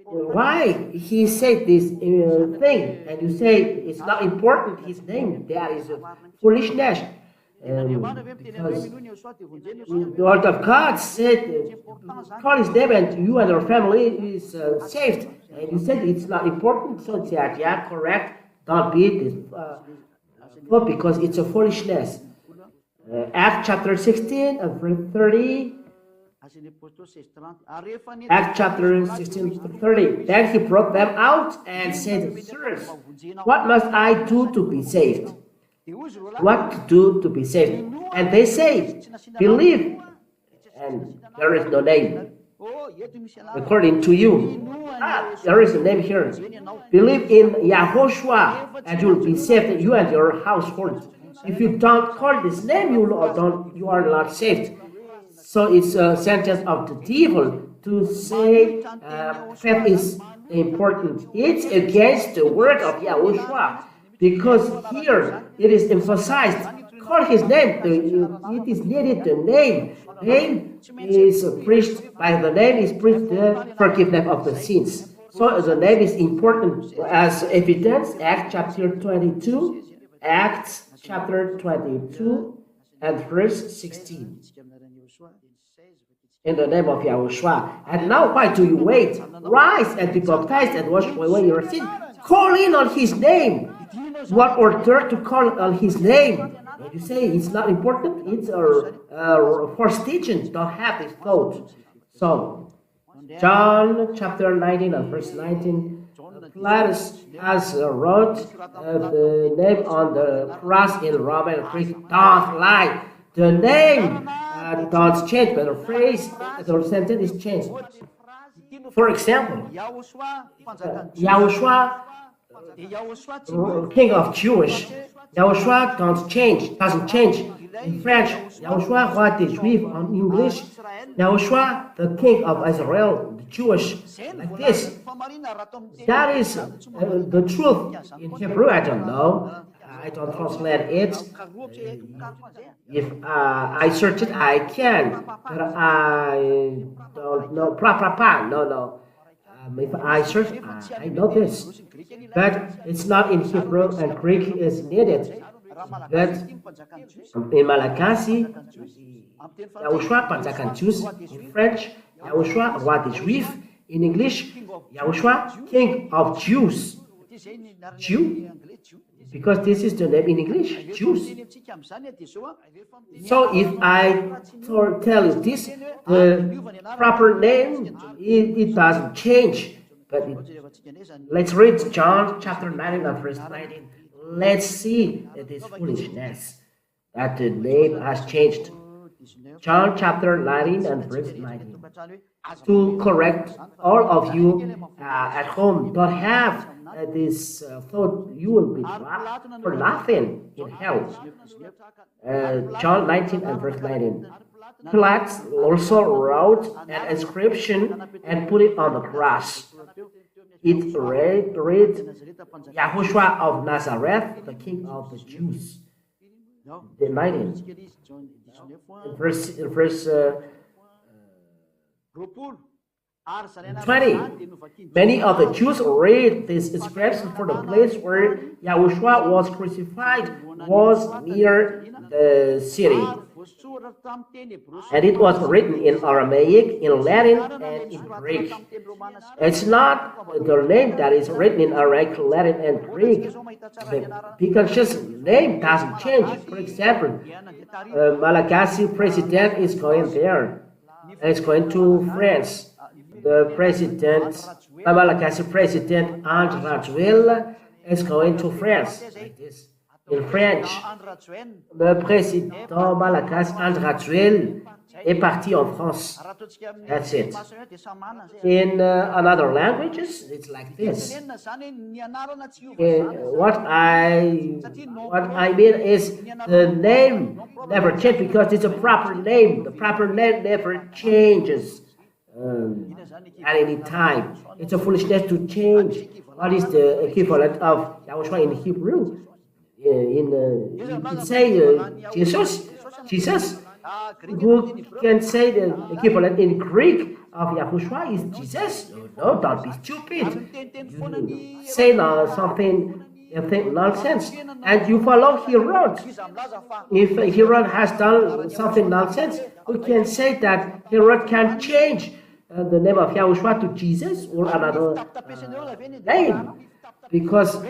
Why he said this thing, and you say it's not important, his name, that is foolishness. Because the word of God said, call his name and you and your family is saved. And you said it's not important, so that, yeah, correct, don't be this, because it's a foolishness. Acts chapter 16 and verse 30. Acts chapter 16 to 30. Then he brought them out and said, Sirs, what must I do to be saved? What to do to be saved? And they say, believe, and there is no name. According to you, there is a name here. Believe in Yahoshuah, and you will be saved, you and your household. If you don't call this name, you are not saved. So it's a sentence of the devil to say faith is important. It's against the word of Yahoshuah, because here it is emphasized, call his name. It is needed the name. Name is preached, by the name is preached the forgiveness of the sins. So the name is important as evidence. Acts chapter 22, Acts chapter 22 and verse 16. In the name of Yahushua. And now why do you wait? Rise and be baptized and wash away your sin. Call in on his name. What order to call on his name? You say it's not important? It's a first teaching. Don't have this thought. So, John chapter 19 and verse 19. Pilatus has wrote the name on the cross in Roman and Greek. Don't lie. The name don't change, but the phrase, the sentence is changed. For example, Yahushua, king of Jewish. Yahushua doesn't change. In French, Yahushua, what is Juif in English? Yahushua, the king of Israel, the Jewish, like this. That is the truth. In Hebrew, I don't know. I don't translate it. If I search it, I can. But I don't know. No. If I search, I know this. But it's not in Hebrew, and Greek is needed. But in Malagasy, Yahoshuah panjakan Jews. In French, Yahoshuah roi des Juifs. In English, Yahoshuah king of Jews. Jew? Because this is the name in English, Jews. So if I tell you this, the proper name, it doesn't change. But let's read John chapter 19 and verse 19. Let's see this foolishness, that the name has changed. John chapter 19 and verse 19. To correct all of you at home, don't have this thought you will be for nothing in hell. John 19 and verse 19. Pilate also wrote an inscription and put it on the cross. It read Yahushua of Nazareth, the King of the Jews. The 19. Verse 20. Many of the Jews read this inscription, for the place where Yahushua was crucified was near the city. And it was written in Aramaic, in Latin, and in Greek. It's not the name that is written in Aramaic, Latin, and Greek. Because just name doesn't change. For example, Malagasy president is going there. And it's going to France. The president, Malagasy president, Erasure, is going to France. Like this. In French, le président Malagasy Erasure est parti en France. That's it. In another languages, it's like this. What I mean is the name never changes because it's a proper name. The proper name never changes at any time. It's a foolishness to change. What is the equivalent of Yahushuah in Hebrew? Say Jesus. Who can say the equivalent in Greek of Yahushuah is Jesus? No, don't be stupid. You say something, you think nonsense, and you follow Herod. If Herod has done something nonsense, we can say that Herod can change the name of Yahushua to Jesus or another name. because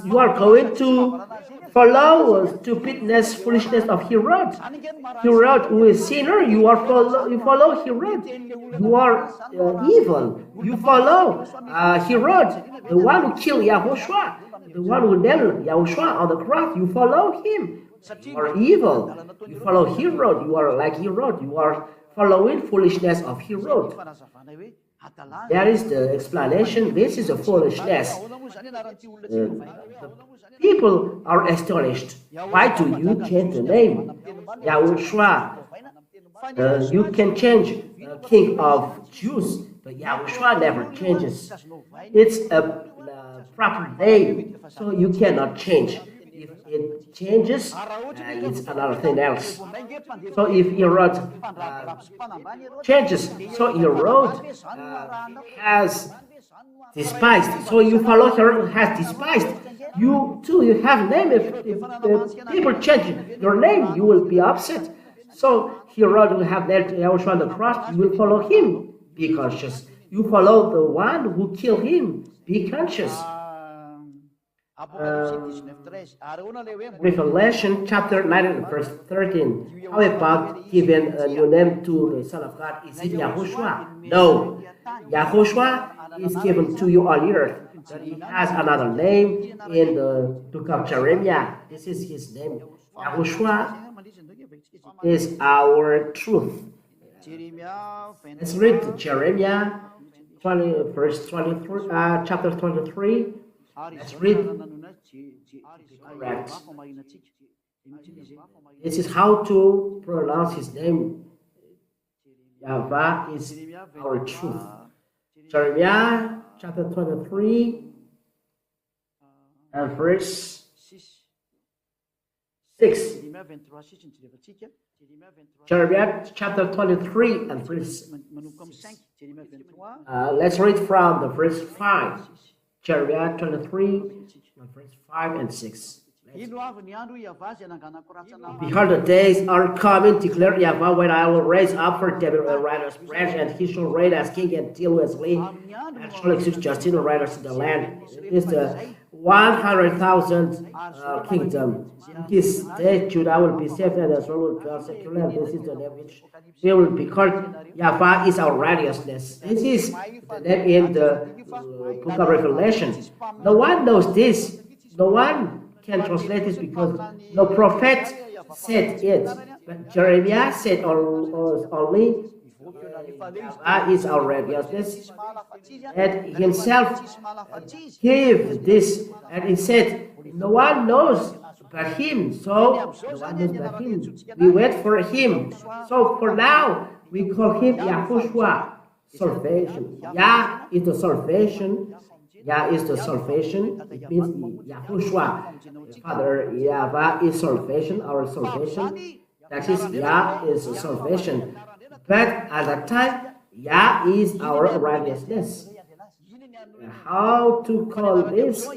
you are going to follow stupidness, foolishness of Herod. Herod, who is sinner, you follow Herod. You are evil. You follow Herod, the one who killed Yahoshuah, the one who nailed Yahoshuah on the cross. You follow him. You are evil. You follow Herod. You are like Herod. You are following foolishness of Herod. That is the explanation. This is a foolishness. People are astonished. Why do you change the name? Yahoshuah. You can change King of Jews, but Yahoshuah never changes. It's a proper name, so you cannot change. If it changes, it's another thing else. So if Herod changes, so Herod has despised. So you follow Herod has despised. You too, you have name. If people change your name, you will be upset. So Herod will have nailed Yahoshuah on the cross. You will follow him. Be conscious. You follow the one who killed him. Be conscious. Revelation chapter 9 verse 13. How about giving a new name to the Son of God? Is it Yahoshuah? No. Yahoshuah is given to you on earth. But he has another name in the book of Jeremiah. This is his name. Yahoshuah is our truth. Let's read Jeremiah 20, verse 23, chapter 23. Let's read. Correct. This is how to pronounce his name. Yahweh is our truth. Jeremiah chapter 23 and verse 6. Jeremiah chapter 23 and verse 6. Let's read from the verse 5. Jeremiah 23, verse 5 and 6. Behold, the days are coming, declare Yahweh, when I will raise up for David a righteous branch, and he shall reign as king continuously, and shall execute justice and righteousness in the land. It is the 100,000 kingdom. In this day, Judah will be saved, and Israel will dwell securely. This is the name which they will be called. Yahweh is our righteousness. This is the name in the book of Revelation. No one knows this. No one can translate this because no prophet said it. But Jeremiah said only Yahweh is our righteousness, and himself gave this, and he said, no one knows but him, so no one knows but him. We wait for him. So for now, we call him Yahoshuah, salvation. Yah is the salvation. Yah is the salvation. It means Yahoshuah. Father, Yahweh is salvation, our salvation. That is, Yah is salvation. But at that time, Yah is our righteousness. How to call this?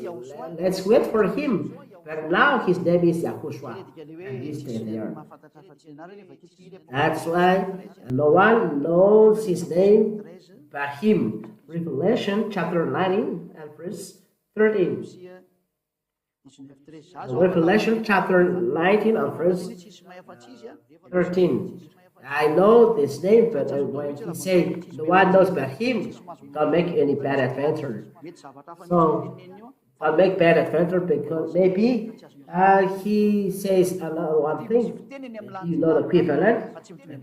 Let's wait for him. But now his name is Yahoshuah, and he's still there. That's why no one knows his name but him. Revelation chapter 19 and verse 13. Revelation chapter 19 and verse 13. I know this name, but when he said no one knows but him, don't make any bad adventure. So don't make bad adventure, because maybe he says another one thing. You know the equivalent.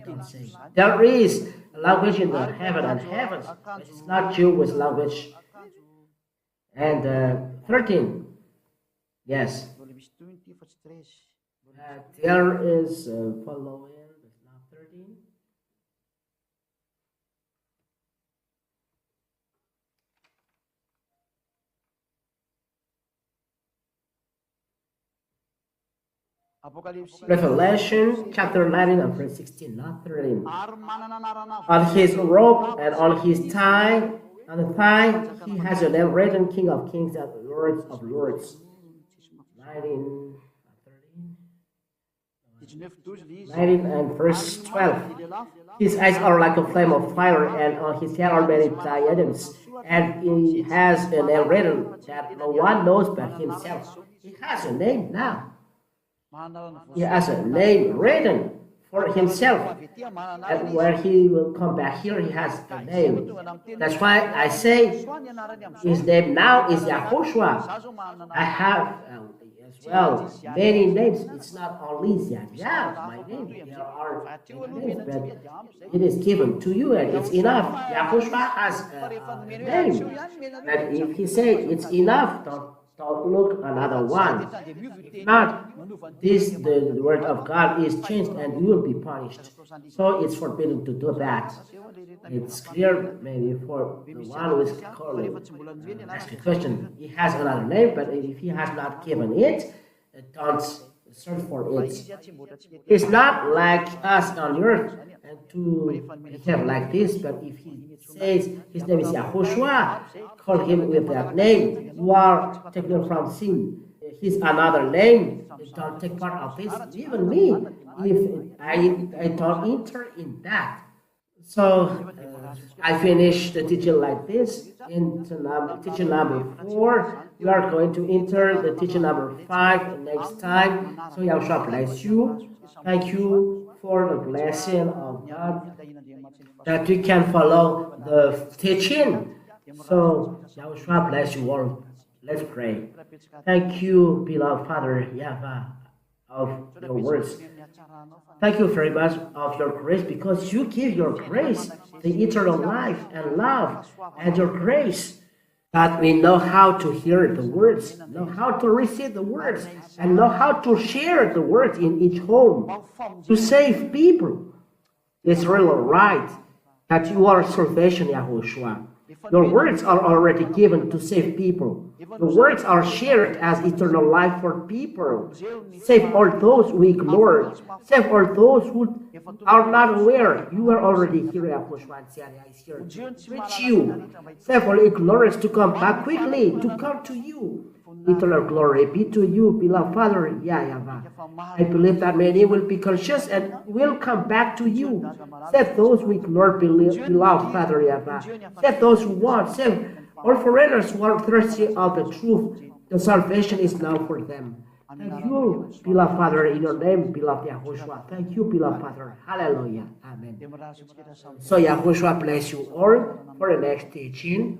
Don't say. There is a language in the heaven and heavens, but it's not Jewish language. And 13. Yes. There is following. Revelation chapter 19 and verse 16, not 13. On his robe and on his thigh, on the thigh, he has a name written, King of Kings and Lord of Lords. 19, 19 and verse 12. His eyes are like a flame of fire, and on his head are many diadems. And he has a name written that no one knows but himself. He has a name now. He has a name written for himself. And when he will come back here, he has a name. That's why I say his name now is Yahoshuah. I have as well many names. It's not only Yah, my name. There are many names, but it is given to you and it's enough. Yahoshuah has a name. But if he say it's enough, don't look another one. If not, the word of God is changed and you will be punished. So it's forbidden to do that. It's clear maybe for the one who is calling, ask a question. He has another name, but if he has not given it, don't search for it. It's not like us on earth and to behave like this, but if he says his name is Yahoshuah, call him with that name. You are taken from sin. He's another name. Don't take part of this. Even me, if I don't enter in that. So I finish the teaching like this. Into teaching number 4, we are going to enter the teaching number 5 next time. So Yahushuah bless you. Thank you for the blessing of God that we can follow the teaching. So Yahushuah bless you all. Let's pray. Thank you, beloved Father Yahweh, of your words. Thank you very much of your grace, because you give your grace, the eternal life and love and your grace, that we know how to hear the words, know how to receive the words, and know how to share the words in each home to save people. It's really right that you are salvation, Yahoshuah. Your words are already given to save people. Your words are shared as eternal life for people. Save all those who ignore. Save all those who are not aware. You are already here, Yahoshuah, and Syria is here to reach you. Save all ignorance to come back quickly, to come to you. Eternal glory be to you, beloved Father Yahweh. I believe that many will be conscious and will come back to you. Save those who ignore, beloved Father Yahweh. Save those who want. Save all foreigners who are thirsty of the truth. The salvation is now for them. Thank you, beloved Father, in your name, beloved Yahoshuah. Thank you, beloved Father. Hallelujah. Amen. So Yahoshuah bless you all for the next teaching.